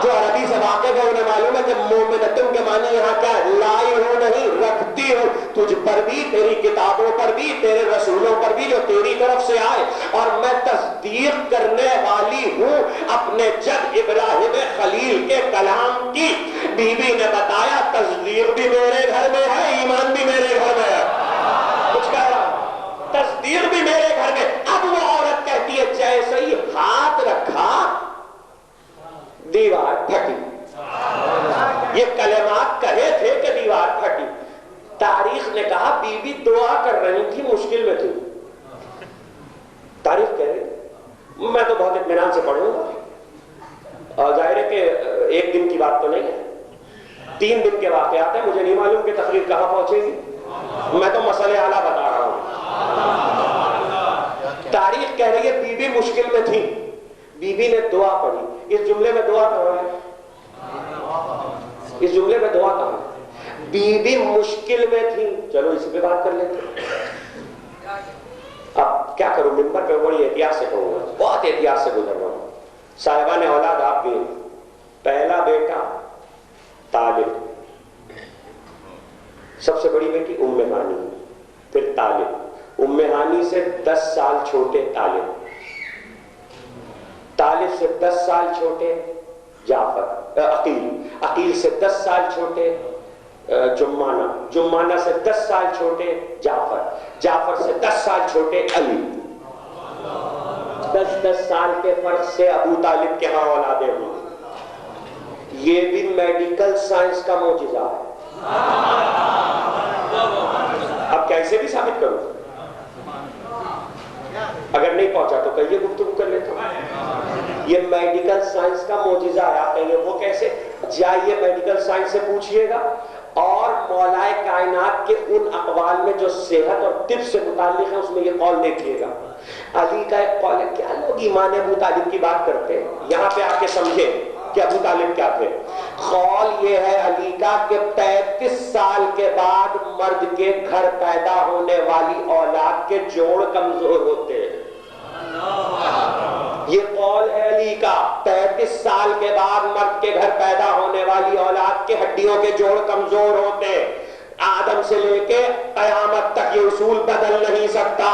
جو عربی سے واقف ہے انہیں معلوم ہے کہ مومنتم کے معنی یہاں کیا ہے، لائی ہوں نہیں، رکھتی ہوں تجھ پر بھی، تیری کتابوں پر بھی، تیرے رسولوں پر بھی جو تیری طرف سے آئے، اور میں تصدیق کرنے والی ہوں اپنے جد ابراہیم خلیل کے کلام کی۔ بی بی نے بتایا تصدیق بھی میرے گھر میں ہے، ایمان بھی میرے گھر میں ہے۔ کچھ کہہ رہا تصدیق بھی میرے گھر میں۔ اب وہ عورت کہتی ہے جیسے ہی ہاتھ رکھا دیوار پھٹی۔ یہ کلمات کہے تھے کہ دیوار پھٹی۔ تاریخ نے کہا بی بی دعا کر رہی تھی، مشکل میں تھی۔ تاریخ کہہ رہی، میں تو بہت اطمینان سے پڑھوں گا، اور ظاہر ہے کہ ایک دن کی بات تو نہیں ہے، 3 دن کے واقعات ہیں۔ مجھے نہیں معلوم کہ تقریر کہاں پہنچے گی، میں تو مسئلے اعلیٰ بتا رہا ہوں۔ تاریخ کہہ رہی ہے بی بی مشکل میں تھی، بی بی نے دعا پڑھی۔ اس جملے میں دعا کہاں ہے؟ اس جملے میں دعا کہاں ہے؟ بی بی مشکل میں تھی، چلو اسی پہ بات کر لیتے۔ اب کیا کروں، منبر پہ بڑی احتیاط سے کہوں گا، بہت احتیاط سے گزر رہا ہوں۔ صاحبان اولاد آپ کی، پہلا بیٹا طالب، سب سے بڑی بیٹی ام ہانی، پھر طالب، ام ہانی سے 10 سال چھوٹے طالب، طالب سے 10 سال چھوٹے جعفر، عقیل سے 10 سال چھوٹے جمانہ سے 10 سال چھوٹے جعفر سے 10 سال چھوٹے علی، 10 سال کے فرق سے ابو طالب کے ہاں اولادیں ہوئی۔ یہ بھی میڈیکل سائنس کا معجزہ ہے۔ اب کیسے بھی ثابت کروں، اگر نہیں پہنچا تو کہیے گفتگو کر لیتا ہوں۔ یہ میڈیکل سائنس کا معجزہ ہے۔ آپ کہیں گے وہ کیسے؟ جائیے میڈیکل سائنس سے پوچھئے گا اور مولائے کائنات کے ان اقوال میں جو صحت اور طب سے متعلق ہیں اس میں یہ قول دیکھیے گا۔ علی کا ایک قول ہے، کیا لوگ ایمان ابو طالب کی بات کرتے ہیں؟ یہاں پہ آ کے سمجھے کہ ابو طالب کیا تھے۔ قول یہ ہے علی کا کہ 33 سال کے بعد مرد کے گھر پیدا ہونے والی اولاد کے جوڑ کمزور ہوتے ہیں۔ یہ قول ہے علی کا، 33 سال کے بعد مرد کے گھر پیدا ہونے والی اولاد کے ہڈیوں کے جوڑ کمزور ہوتے ہیں۔ آدم سے لے کے قیامت تک یہ اصول بدل نہیں سکتا۔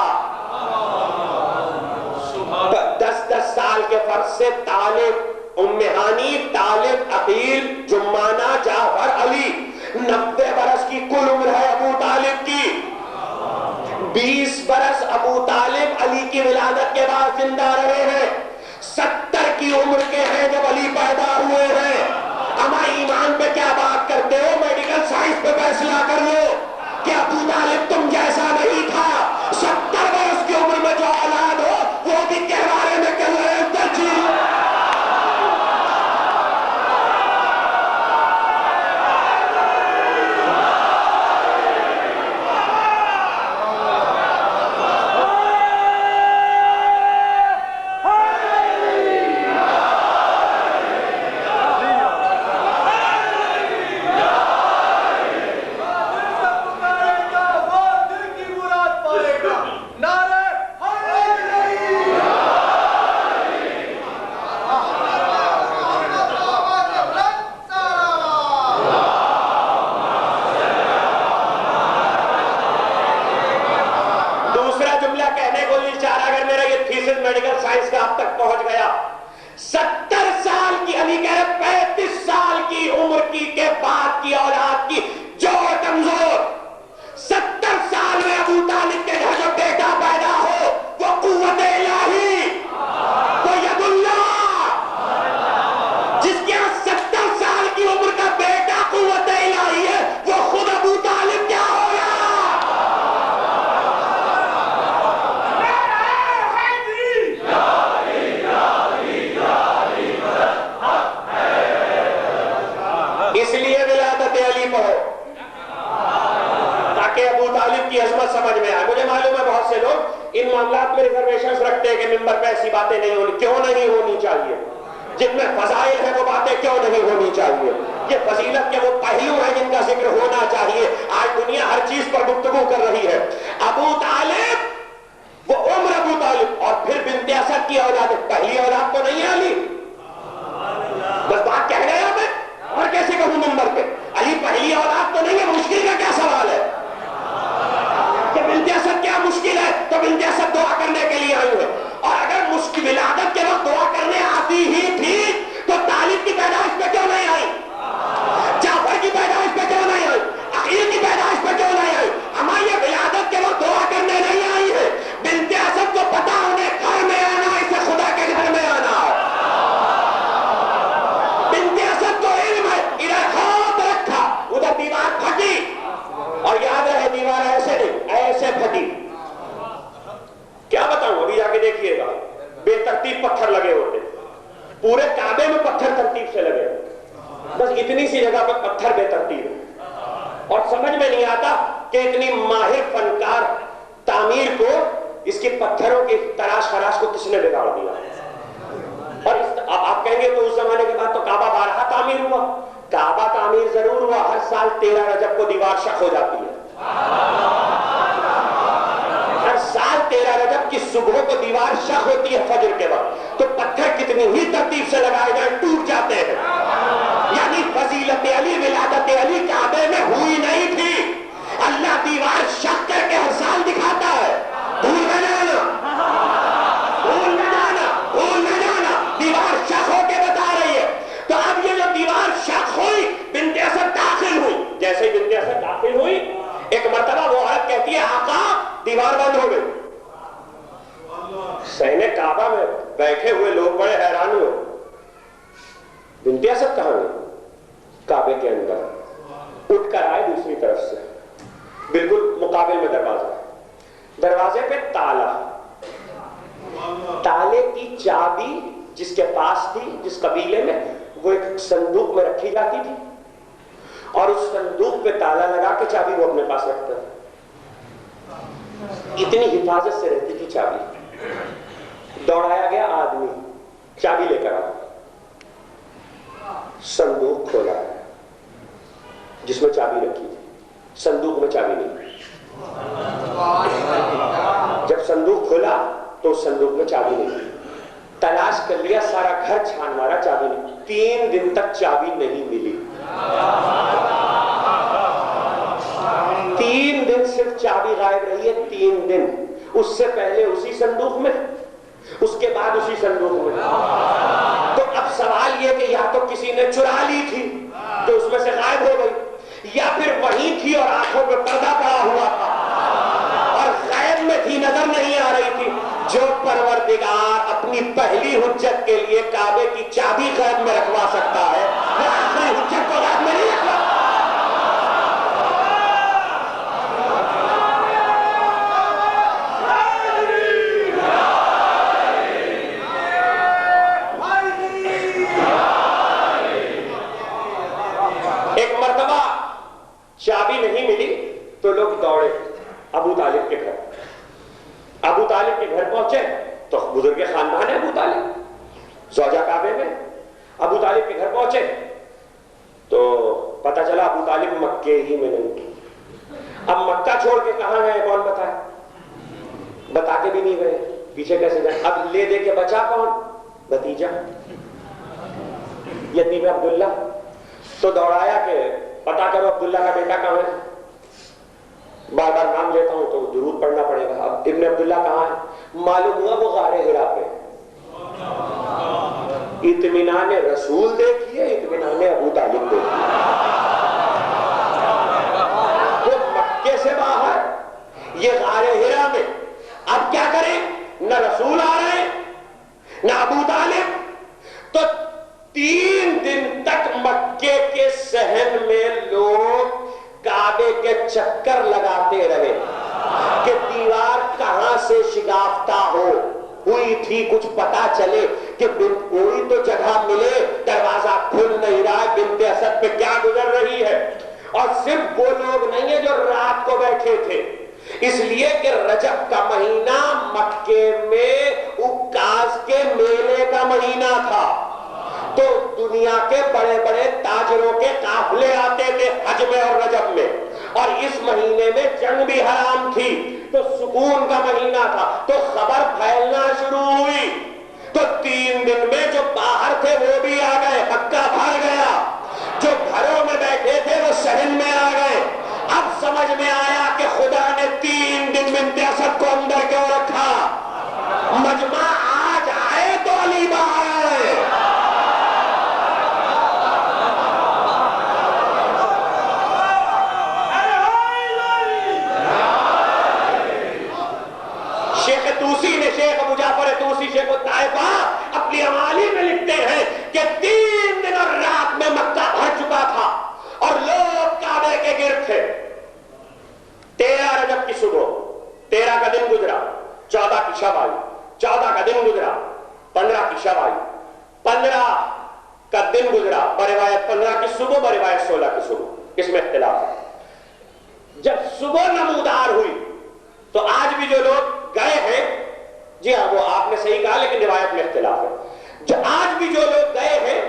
10 سال کے فرق سے طالب، ام ہانی، طالب، عقیل، جمانہ، جعفر، علی، 90 برس کی کل عمر ہے ابو طالب کی۔ 20 برس ابو طالب علی کی ولادت کے بعد زندہ رہے ہیں، 70 کی عمر کے ہیں جب علی پیدا ہوئے ہیں۔ اما ایمان پہ کیا بات کرتے ہو؟ میڈیکل سائنس پہ فیصلہ کر لو کہ ابو طالب تم جیسا نہیں تھا۔ 70 برس کی عمر میں جو اولاد ہو وہ بھی کہوارے میں کر رہے ہیں ترجیح۔ میڈیکل سائنس کا اب تک پہنچ گیا۔ 70 سال کی علی کہہ رہے 35 سال کی عمر کی کے بعد کی اولاد کی جوڑ کمزور۔ 70 سال میں ابو طالب کے گھر جو بیٹا پیدا ہو وہ قوت الہی، وہ ید اللہ، جس کے 70 سال کی عمر کا بیٹا قوت الہی ہے وہ خود ابو طالب کیا ہوگا؟ اس لیے ولادت علی پڑھو تاکہ ابو طالب کی عظمت سمجھ میں آئے۔ مجھے معلوم ہے بہت سے لوگ ان معاملات میں ریزرویشنز رکھتے ہیں کہ ممبر پہ ایسی باتیں نہیں ہونی، کیوں نہیں ہونی چاہیے؟ جن میں فضائل ہے وہ باتیں کیوں نہیں ہونی چاہیے؟ یہ فضیلت کے وہ پہلو ہیں جن کا ذکر ہونا چاہیے۔ آج دنیا ہر چیز پر گفتگو کر رہی ہے۔ ابو طالب، وہ عمر ابو طالب اور پھر بنت اسد کی اولاد، پہلی اولاد تو نہیں ہے علی، بس بات کہہ گیا میں اور کیسے کہوں ممبر پہ؟ علی پہلی اولاد تو نہیں ہے، مشکل کا کیا سوال ہے کہ بنت اسد کیا مشکل ہے؟ تو بنت اسد دعا کرنے کے لیے آئی ہے، اور اگر مشکل ولادت کے وقت دعا کرنے آتی ہی تھی تو طالب کی پیدائش پہ کیوں نہیں آئی؟ جعفر کی پیدائش پہ کیوں نہیں آئی؟ عقیل کی پیدائش پہ کیوں نہیں آئی؟ ہماری یہ ولادت کے وقت دعا کرنے نہیں آئی ہے۔ بنت اسد کو پتا انہیں گھر میں آنا، اسے خدا کے گھر میں آنا ہے۔ بنت اسد کو علم ہے، ادھر ہاتھ رکھا، ادھر دیوار پھٹی، اور یاد رہے دیوار ایسے نہیں، ایسے پھٹی۔ کیا بتاؤں، ابھی جا کے دیکھیے گا، بے ترتیب پتھر لگے ہوتے، پورے کعبے میں پتھر ترتیب سے لگے، بس اتنی سی جگہ پر پتھر بے ترتیب ہے، اور سمجھ میں نہیں آتا کہ اتنی ماہر فنکار تعمیر کو، اس کی پتھروں کی تراش خراش کو کس نے بگاڑ دیا؟ اور اب آپ کہیں گے تو اس زمانے کے بعد تو کعبہ بارہا تعمیر ہوا۔ کعبہ تعمیر ضرور ہوا، ہر سال 13 رجب کو دیوار شق ہو جاتی ہے، ہر سال 13 رجب کی صبح کو دیوار شق ہوتی ہے فجر کے وقت، تو پتھر کتنی ہی ترتیب سے لگائے جائیں ٹوٹ جاتے ہیں۔ یعنی فضیلت علی، ولادت علی کعبے میں ہوئی نہیں تھی، اللہ دیوار شق کر کے ہر سال دکھاتا ہے۔ بھول نہ جانا، بھول نہ جانا، بھول نہ جانا، دیوار شق ہو کے بتا رہی ہے۔ تو اب یہ جو دیوار شق ہوئی، بنت اسد داخل ہوئی، جیسے ہی بنت دیوار بند ہو گئی. صحن کعبہ میں بیٹھے ہوئے لوگ بڑے حیران ہوئے. بنت اسد کہاں گئی؟ کعبے کے اندر اٹھ کر آئے دوسری طرف سے، بالکل مقابل میں دروازہ، دروازے پہ تالا، تالے کی چابی جس کے پاس تھی جس قبیلے میں وہ ایک صندوق میں رکھی جاتی تھی اور اس صندوق پہ تالا لگا کے چابی وہ اپنے پاس رکھتا تھا. اتنی حفاظت سے رہتی تھی چابی. دوڑایا گیا آدمی، چابی لے کر آیا، صندوق کھولا جس میں چابی رکھی تھی، صندوق میں چابی نہیں. جب صندوق کھولا تو صندوق میں چابی نہیں. تلاش کر لیا، سارا گھر چھان مارا، چابی نہیں. 3 دن تک چابی نہیں ملی. 3 دن صرف چابی غائب رہی ہے. 3 دن. اس سے پہلے اسی صندوق میں، اس کے بعد اسی صندوق میں. تو اب سوال یہ کہ یا تو کسی نے چرا لی تھی تو اس میں سے غائب ہو گئی، یا پھر وہیں تھی اور آنکھوں پہ پردہ پڑا ہوا تھا اور غیب میں تھی، نظر نہیں آ رہی تھی. جو پروردگار اپنی پہلی حجت کے لیے کعبے کی چابی غیب میں رکھوا سکتا ہے وہ آخری حجت کو غیب میں نہیں رکھوا. ایک مرتبہ چابی نہیں ملی تو لوگ دوڑے ابو طالب کے گھر. ابو طالب کے گھر پہنچے تو بزرگ خاندان ہے ابو طالب، زوجہ کعبے میں. ابو طالب کے گھر پہنچے تو پتہ چلا ابو طالب مکے ہی میں نہیں. اب مکہ چھوڑ کے کہاں گئے کون بتائے؟ بتا کے بھی نہیں گئے، پیچھے کیسے گئے؟ اب لے دے کے بچا کون؟ بھتیجا یتیم عبداللہ. تو دوڑایا کہ پتا کرو عبداللہ کا بیٹا کہاں ہے. بار بار نام لیتا ہوں تو درود پڑھنا پڑے گا. اب ابن عبداللہ کہاں ہے؟ معلوم ہوا وہ غار حرا پہ. اطمینان رسول دیکھیے، اطمینان ابو طالب دیکھیے. وہ مکے سے باہر، یہ غار حرا میں. اب کیا کریں؟ نہ رسول آ رہے ہیں نہ ابو طالب. تو 3 دن تک مکے کے صحن میں لوگ کعبے کے چکر لگاتے رہے کہ دیوار کہاں سے شگافتہ ہوئی تھی، کچھ پتا چلے کہ کوئی تو جگہ ملے. دروازہ کھل نہیں رہا ہے، بنت اسد پہ کیا گزر رہی ہے. اور صرف وہ لوگ نہیں ہیں جو رات کو بیٹھے تھے، اس لیے کہ رجب کا مہینہ مکے میں عکاز کے میلے کا مہینہ تھا. تو دنیا کے بڑے بڑے تاجروں کے قافلے آتے تھے حج میں اور رجب میں، اور اس مہینے میں جنگ بھی حرام تھی تو سکون کا مہینہ تھا. تو خبر پھیلنا شروع ہوئی تو 3 دن میں جو باہر تھے وہ بھی آ گئے، مکہ بھر گیا. جو گھروں میں بیٹھے تھے وہ صحن میں آ گئے. اب سمجھ میں آیا کہ خدا نے 3 دن بنت اسد کو اندر کیوں رکھا. مجمع آج آئے تو علی باہر آئے. شیخ ابو جعفر طوسی شیخ الطائفہ اپنی امالی میں لکھتے ہیں کہ 3 دن اور رات میں مکہ بھر چکا تھا اور لوگ کعبے کے گرد تھے. 13 رجب کی صبح، 13 کا دن گزرا، 14 کی شب آئی، 14 کا دن گزرا، 15 کی شب آئی، 15 کا دن گزرا، بروایت 15 کی صبح، بروایت 16 کی صبح. اس میں اختلاف ہے. جب صبح نمودار ہوئی تو آج بھی جو لوگ گئے ہیں، جی ہاں وہ آپ نے صحیح کہا لیکن روایت میں اختلاف ہے. جو آج بھی جو لوگ گئے ہیں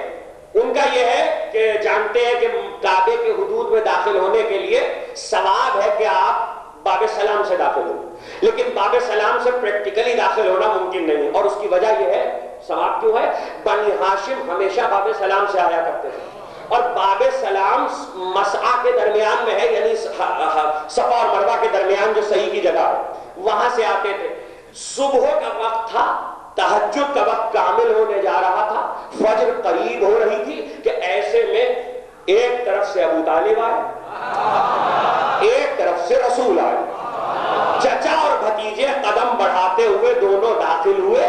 ان کا یہ ہے کہ جانتے ہیں کہ کعبے کے حدود میں داخل ہونے کے لیے ثواب ہے کہ آپ باب سلام سے داخل ہوں، لیکن باب سلام سے پریکٹیکلی داخل ہونا ممکن نہیں. اور اس کی وجہ یہ ہے، ثواب کیوں ہے؟ بنی ہاشم ہمیشہ باب سلام سے آیا کرتے تھے اور باب سلام مسعی کے درمیان میں ہے، یعنی صفا اور مروہ کے درمیان جو صحیح کی جگہ ہے وہاں سے آتے تھے. صبح کا وقت تھا، تہجد کا وقت کامل ہونے جا رہا تھا، فجر قریب ہو رہی تھی کہ ایسے میں ایک طرف سے ابو طالب آئے، ایک طرف سے رسول آئے. چچا اور بھتیجے قدم بڑھاتے ہوئے دونوں داخل ہوئے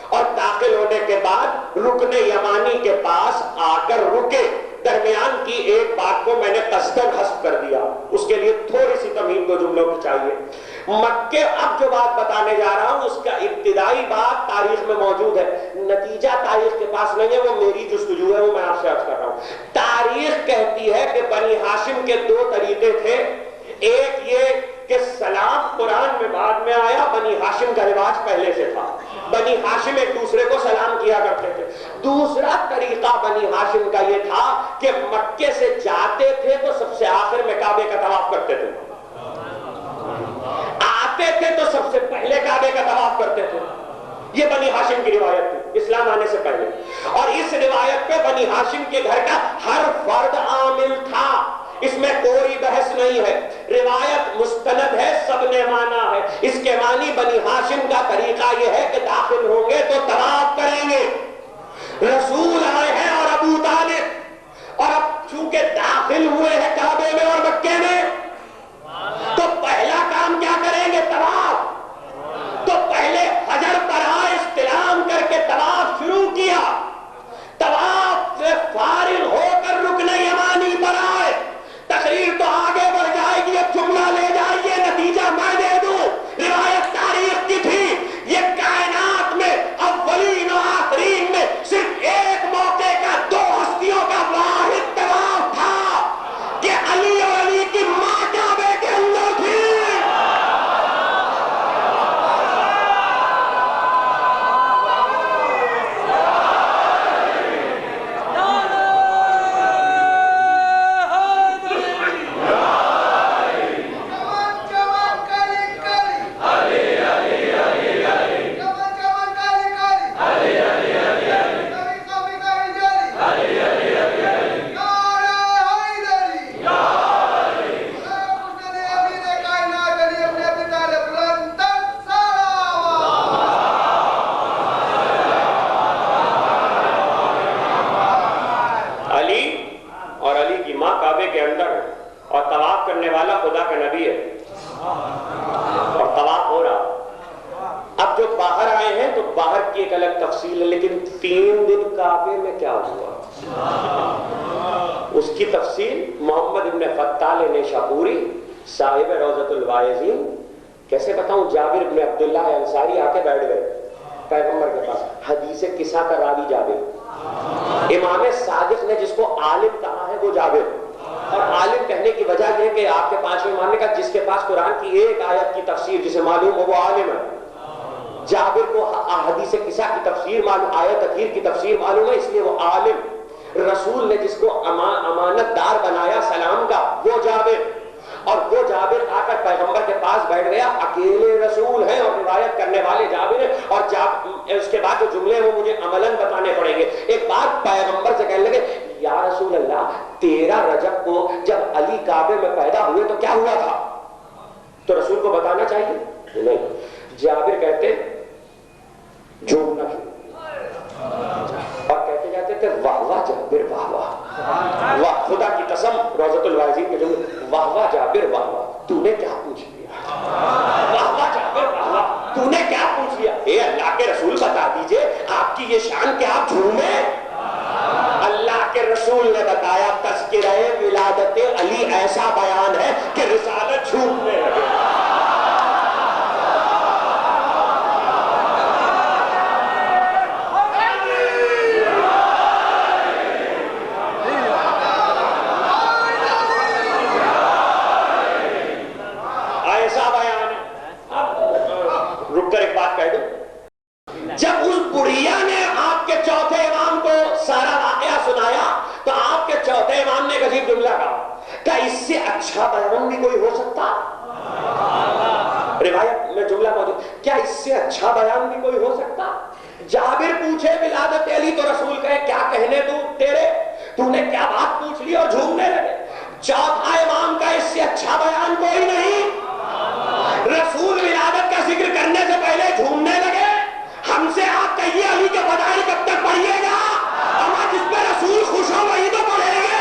اور داخل ہونے کے بعد رکن یمانی کے پاس آ کر رکے. درمیان کی ایک بات کو میں نے قصداً حذف کر دیا, اس کے لیے تھوڑی سی تمہید دو جملوں کی چاہیے. مکے اب جو بات بتانے جا رہا ہوں اس کا ابتدائی بات تاریخ میں موجود ہے, نتیجہ تاریخ کے پاس نہیں ہے, وہ میری جستجو ہے, وہ میں آپ سے عرض کر رہا ہوں. تاریخ کہتی ہے کہ بنی ہاشم کے دو طریقے تھے. ایک یہ کہ سلام قرآن میں بعد میں آیا, بنی ہاشم کا رواج پہلے سے تھا. بنی ہاشم ایک دوسرے کو سلام کیا کرتے تھے. دوسرا طریقہ بنی ہاشم کا یہ تھا کہ مکے سے جاتے تھے تو سب سے آخر میں کعبے کا طواف کرتے تھے, آتے تھے تو سب سے پہلے کعبے کا طواف کرتے تھے. یہ بنی ہاشم کی روایت تھی اسلام آنے سے پہلے, اور اس روایت پہ بنی ہاشم کے گھر کا ہر فرد عامل تھا, اس میں کوئی بحث نہیں ہے. روایت مستند ہے, سب نے مانا ہے. اس کے معنی بنی ہاشم کا طریقہ یہ ہے کہ داخل ہوں گے تو طواف کریں گے. رسول آئے ہیں اور ابو طالب, اور اب چونکہ داخل ہوئے ہیں کعبے میں اور مکے میں, تو پہلا کام کیا کریں گے؟ طواف. تو پہلے حجر پر آئے, استلام کر کے طواف شروع کیا. طواف سے فارغ ہو کر رکن یمانی پر آئے. تقریر تو آگے بڑھ جائے گی, اب جملہ لے جائیے, نتیجہ میں دے دوں. روایت تاریخ کی تھی, یہ کائنات میں اولین و آخرین میں صرف ایک موقع کا دو ہستیوں کا واحد طواف تھا کہ علی اور علی کی ماں کعبے کے اندر تھی. لیکن 3 دن کعبے میں کیا ہوا اس کی تفصیل محمد ابن فتال نیشاپوری صاحب روضۃ الواعظین. کیسے بتاؤں, جابر ابن عبداللہ انصاری آ کے بیٹھ گئے پیغمبر کے پاس. حدیث قصہ کا راوی جابر, امام صادق نے جس کو عالم کہا ہے وہ جابر, اور عالم کہنے کی وجہ یہ کہ آپ کے 5 امام نے کہا جس کے پاس قرآن کی ایک آیت کی تفسیر جسے معلوم ہو وہ عالم ہے. جابر کو حدیث قصہ کی تفسیر معلوم, آیت اخیر کی تفسیر معلوم ہے, اس لیے وہ عالم. رسول نے جس کو امانت دار بنایا سلام کا وہ جابر, اور وہ جابر آ کر پیغمبر کے پاس بیٹھ گیا. اکیلے رسول ہیں اور روایت کرنے والے جابر ہیں, اور اس کے بعد جو جملے ہیں وہ مجھے عملاً بتانے پڑیں گے. ایک بات پیغمبر سے کہنے لگے, یا رسول اللہ 13 رجب کو جب علی کعبے میں پیدا ہوئے تو کیا ہوا تھا؟ تو رسول کو بتانا چاہیے نہیں. جابر کہتے جھومنا اور کہتے جاتے تھے واہ واہ جابر واہ واہ واہ, خدا کی قسم روضۃ الواعظین کے جملے, واہ واہ جابر واہ واہ, تو نے کیا پوچھ لیا؟ واہ واہ جابر واہ واہ, تو نے کیا پوچھ لیا؟ اے اللہ کے رسول بتا دیجئے آپ کی یہ شان کہ آپ جھومیں. اللہ کے رسول نے بتایا تذکرہ ولادت علی ایسا بیان ہے کہ رسالت جھومنے لگے. جب اس بڑھیا نے آپ کے چوتھے امام کو سارا واقعہ سنایا تو آپ کے چوتھے امام نے ایک عجیب جملہ کہا, کیا اس سے اچھا بیان بھی کوئی ہو سکتا؟ روایت میں جملہ موجود, کیا اس سے اچھا بیان بھی کوئی ہو سکتا؟ جابر پوچھے ولادت علی تو رسول کہے کیا کہنے تو نے کیا بات پوچھ لی, اور جھومنے لگے. چوتھا امام کا اس سے اچھا بیان کوئی نہیں. رسول ولادت کا ذکر کرنے سے پہلے جھومنے لگے. ہم سے آپ کہیے علی کے فضائل کب تک پڑھیے گا؟ ہم جس پہ رسول خوش ہو وہی تو پڑھیں گے.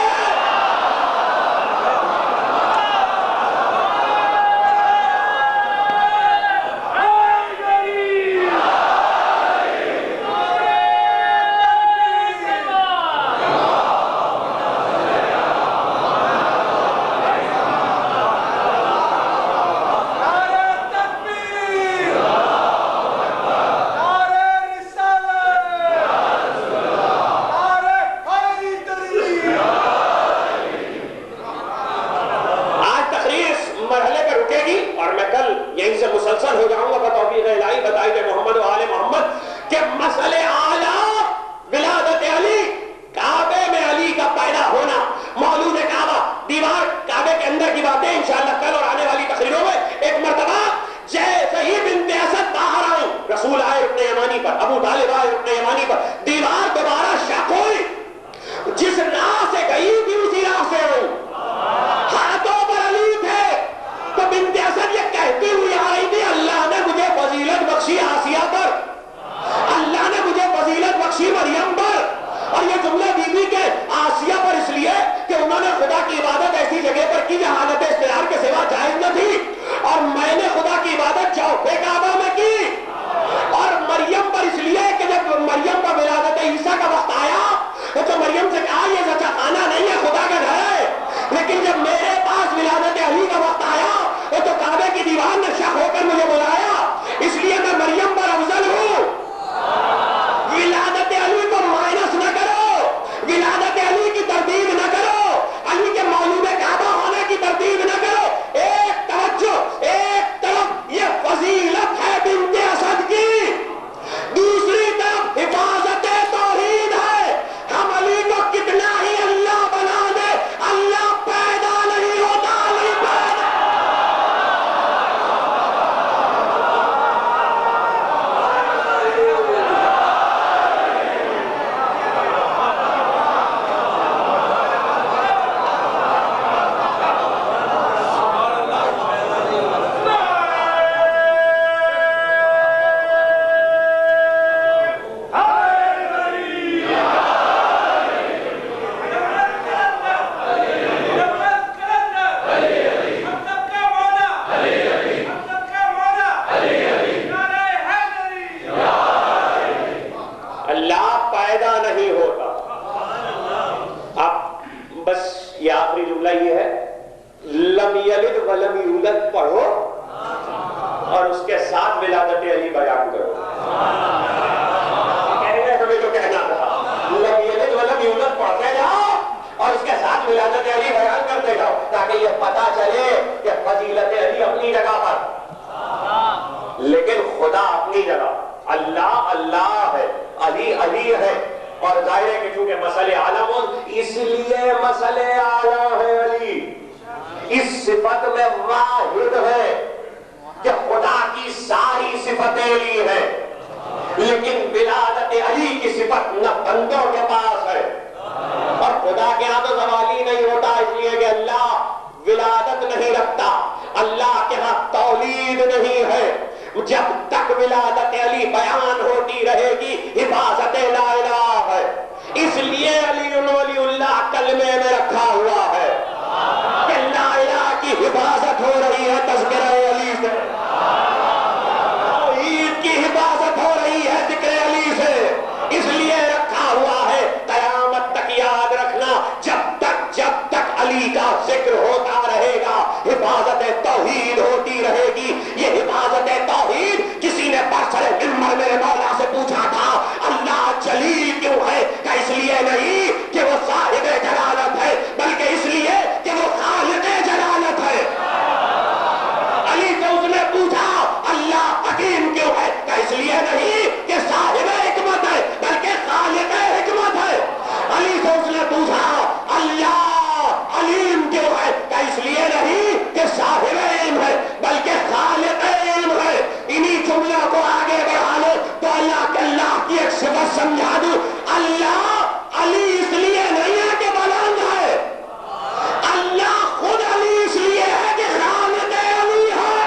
ابو طالب ابن یمانی پر دیوار دوبارہ شک ہوئی، جس راہ سے گئی تھی اسی راہ سے ہوں، ہاتھوں پر علی تھے، تو بنت اسد یہ کہتی ہوئی آ رہی تھی اللہ نے مجھے فضیلت بخشی آسیہ پر، اللہ نے مجھے فضیلت بخشی مریم پر. اور یہ جملہ بی بی کے آسیہ پر اس لیے کہ انہوں نے خدا کی عبادت ایسی جگہ پر کی جہاں حالت استعار کے سوا جائز نہ تھی، اور میں نے خدا کی عبادت چوک کعبہ میں کی. اور مریم پر اس لیے کہ جب مریم پر ولادت عیسیٰ کا وقت آیا تو مریم سے کہا یہ سچا خانہ نہیں ہے، خدا کا گھر ہے. لیکن جب میرے پاس ولادت علی کا وقت آیا تو کعبے کی دیوار نے شک ہو کر مجھے بلایا، اس لیے میں مریم پر افضل ہوں. ولادت علی کو مائنس نہ کرو، ولادت علی کی تردید نہ کرو، علی کے معلوم کعبہ ہونے کی تردید نہ کرو. ایک توجہ، ایک طرف یہ فضیلت ہے بنت اسد کی، دوسری طرف حفاظت توحید ہے. ہم علی کو کتنا ہی اللہ بنا دے، اللہ پیدا نہیں ہوتا، علی پیدا. پڑھو اور اس کے ساتھ ولادت علی بیان کرو. کہنے ہمیں جو کہنا تھا لم یلد ولم یولد پڑھتے جاؤ اور اس کے ساتھ ولادت علی بیان کرتے جاؤ تاکہ یہ پتا چلے کہ فضیلت علی اپنی جگہ پر لیکن خدا اپنی جگہ. اللہ اللہ ہے، علی علی ہے. اور ظاہر ہے کہ چونکہ مسئلے عالم اس لیے مسئلے اعلیٰ ہے. علی اس صفت میں واحد ہے کہ خدا کی ساری صفتیں علی ہے، لیکن ولادت علی کی صفت نہ بندوں کے پاس ہے. اور خدا کے ہاں تو زوالی نہیں ہوتا، اس لیے کہ اللہ ولادت نہیں رکھتا، اللہ کے ہاں تولید نہیں ہے. جب تک ولادت علی بیان ہوتی رہے گی حفاظت لا الہ ہے. اس لیے علی ولی اللہ کلمے میں رکھا ہوا ہے کہ لا الہ کی حفاظت ہو رہی ہے تذکرہ علی سے، توحید کی حفاظت ہو رہی ہے ذکر علی سے. اس لیے رکھا ہوا ہے. قیامت تک یاد رکھنا جب تک علی کا ذکر ہوتا رہے گا حفاظت توحید ہوتی رہے گی. یہ حفاظت توحید کسی نے برسر منبر میرے مولا سے پوچھا تھا اللہ جلیل کیوں ہے؟ کہ اس لیے نہیں کہ وہ صاحب جلالت ہے بلکہ اس لیے کہ وہ خالق جلالت ہے. علی سے اس نے پوچھا اللہ حکیم کیوں ہے؟ کہ اس لیے نہیں کہ صاحب حکمت ہے بلکہ خالق حکمت ہے. علی سے اس نے پوچھا اللہ علیم کیوں ہے؟ کہ اس لیے نہیں کہ صاحب علم ہے بلکہ خالق علم ہے. انہی جملوں کو آگے بڑھا لو تو اللہ کی ایک صفت سمجھا دوں. اللہ علی اس لیے نہیں ہے کہ بلند ہے، اللہ خود علی اس لیے ہے کہ خالق علی ہے.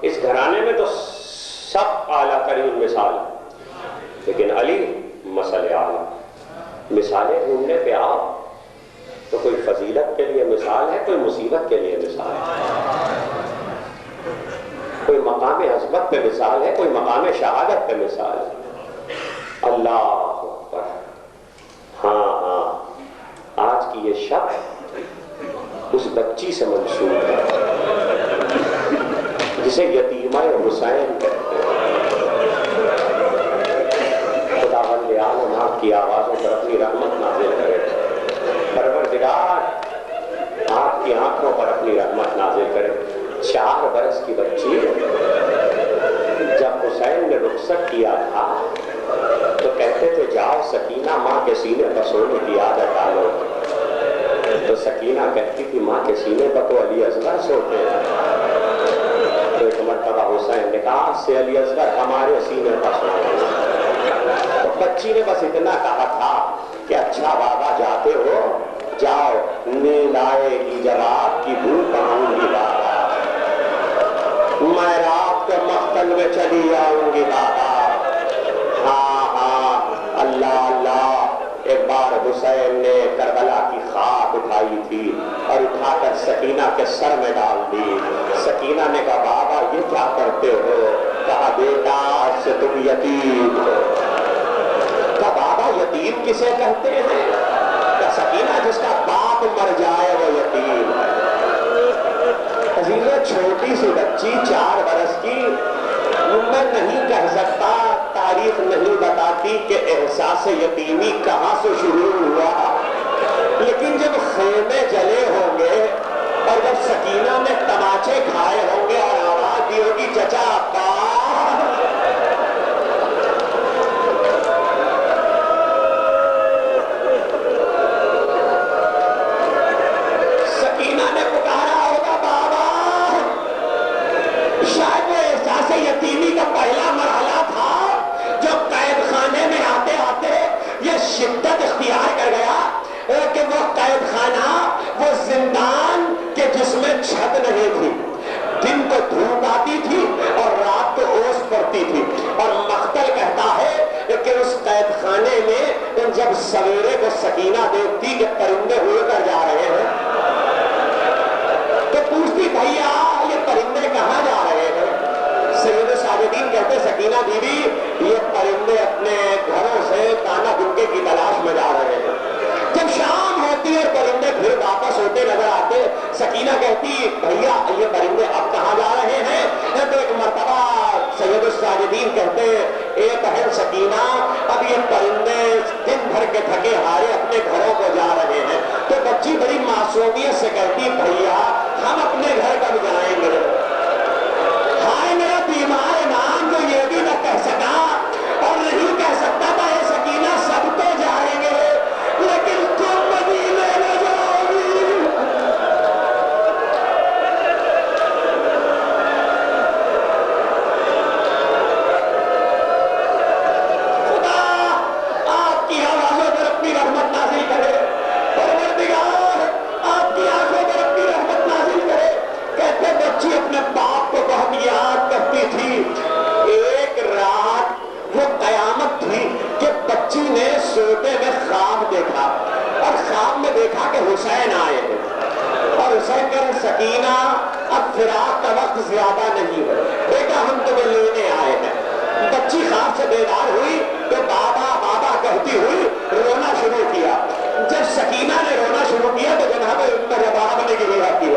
اس گھرانے میں تو سب اعلیٰ ترین مثال ہے لیکن علی مسئلے اعلیٰ. مثالیں ڈھونڈنے پہ آؤ تو کوئی فضیلت کے لیے مثال ہے، کوئی مصیبت کے لیے مثال ہے، کوئی مقام عظمت پہ مثال ہے، کوئی مقام شہادت پہ مثال ہے. اللہ اکبر. ہاں آج کی یہ شب اس بچی سے منسوب ہے جسے یتیمہ حسین کہتے ہیں۔ خداوند عالم آپ کی آوازوں پر اپنی رحمت نازل کرے، پروردگار آپ کی آنکھوں پر اپنی رحمت نازل کرے۔ 4 برس کی بچی جب حسین نے رخصت کیا تھا تو کہتے تھے جاؤ سکینہ ماں کے سینے پر سونے کی عادت ڈالو، تو سکینہ کہتی تھی ماں کے سینے پر تو علی اصغر سوتے ہیں۔ تو ایک مرتبہ حسین نے کہا سے علی اصغر ہمارے سینے پر سوتے ہیں۔ تو بچی نے بس اتنا کہا تھا کہ اچھا بابا جاتے ہو جاؤ، نیند آئے گی جب آپ کی بھو پاؤں گی بابا، میں رات کے مختل میں چلی آؤں گی بابا۔ ہاں ہاں اللہ اللہ۔ ایک بار حسین نے کربلا کی خاک اٹھائی تھی اور اٹھا کر سکینہ کے سر میں ڈال دی۔ سکینہ نے کہا بابا یہ کیا کرتے ہو؟ کہا بیٹا آج سے تم یتیم ہو۔ کہا بابا یتیم کسے کہتے ہیں؟ کہا سکینہ جس کا باپ مر جائے وہ یتیم ہے۔ عزیزہ چھوٹی سی بچی 4 برس کی، میں نہیں کہہ سکتا، تاریخ نہیں بتاتی کہ احساس یتیمی کہاں سے شروع ہوا، لیکن جب خیمے جلے ہوں گے اور جب سکینہ نے تماچے کھائے ہوں گے اور آواز دی ہوگی چچا ابا، سکینہ نے پکارا ہوگا بابا، شاید وہ احساس یتیمی کا پہلا مرحلہ تھا جو قید خانے میں آتے آتے یہ شدت اختیار کر گیا کہ وہ قید خانہ، وہ زندان کہ جس میں چھت نہیں تھی، دن کو دھوپ آتی تھی اور رات کو اوس پڑتی تھی، اور مقتل کہتا ہے کہ اس قید خانے میں جب سویرے کو سکینہ دیکھتی کہ پرندے اڑ کر جا رہے ہیں تو پوچھتی بھیا یہ پرندے کہاں جا رہے ہیں؟ سید ساجدین کہتے سکینہ بی بی یہ پرندے اپنے گھروں سے دانہ گنگے کی تلاش میں جا رہے ہیں۔ جب شام ہوتی اور پرندے پھر واپس ہوتے نظر آتے، سکینہ کہتی بھیا یہ پرندے اب کہاں جا رہے ہیں؟ تو ایک مرتبہ سید الساجدین کہتے اے بہن سکینہ اب یہ پرندے دن بھر کے تھکے ہارے اپنے گھروں کو جا رہے ہیں۔ تو بچی بڑی معصومیت سے کہتی بھیا ہم اپنے گھر کب جائیں گے؟ ہائے میرا بیمار نام جو یہ بھی نہ کہہ سکا اور نہیں کہہ سکتا تھا اے سکینہ سب تو جائیں گے لیکن تم مدینے میں جاؤ گی۔ خدا آپ کی آوازوں پر اپنی رحمت نازل کرے، پروردگار آپ کی آنکھوں پر اپنی رحمت نازل کرے۔ کہتے بچی اپنے باپ کو بہت یاد کرتی تھی۔ ایک رات وہ قیامت تھی کہ بچی نے سوتے میں خواب دیکھا اور خواب میں دیکھا کہ حسین آئے ہیں اور حسین کہہ رہے سکینہ اب فراق کا وقت زیادہ نہیں ہے بیٹا ہم تمہیں لینے آئے ہیں۔ بچی خواب سے بیدار ہوئی تو بابا بابا کہتی ہوئی رونا شروع کیا۔ جب سکینہ نے رونا شروع کیا تو جناب مرحبا نے کی آتی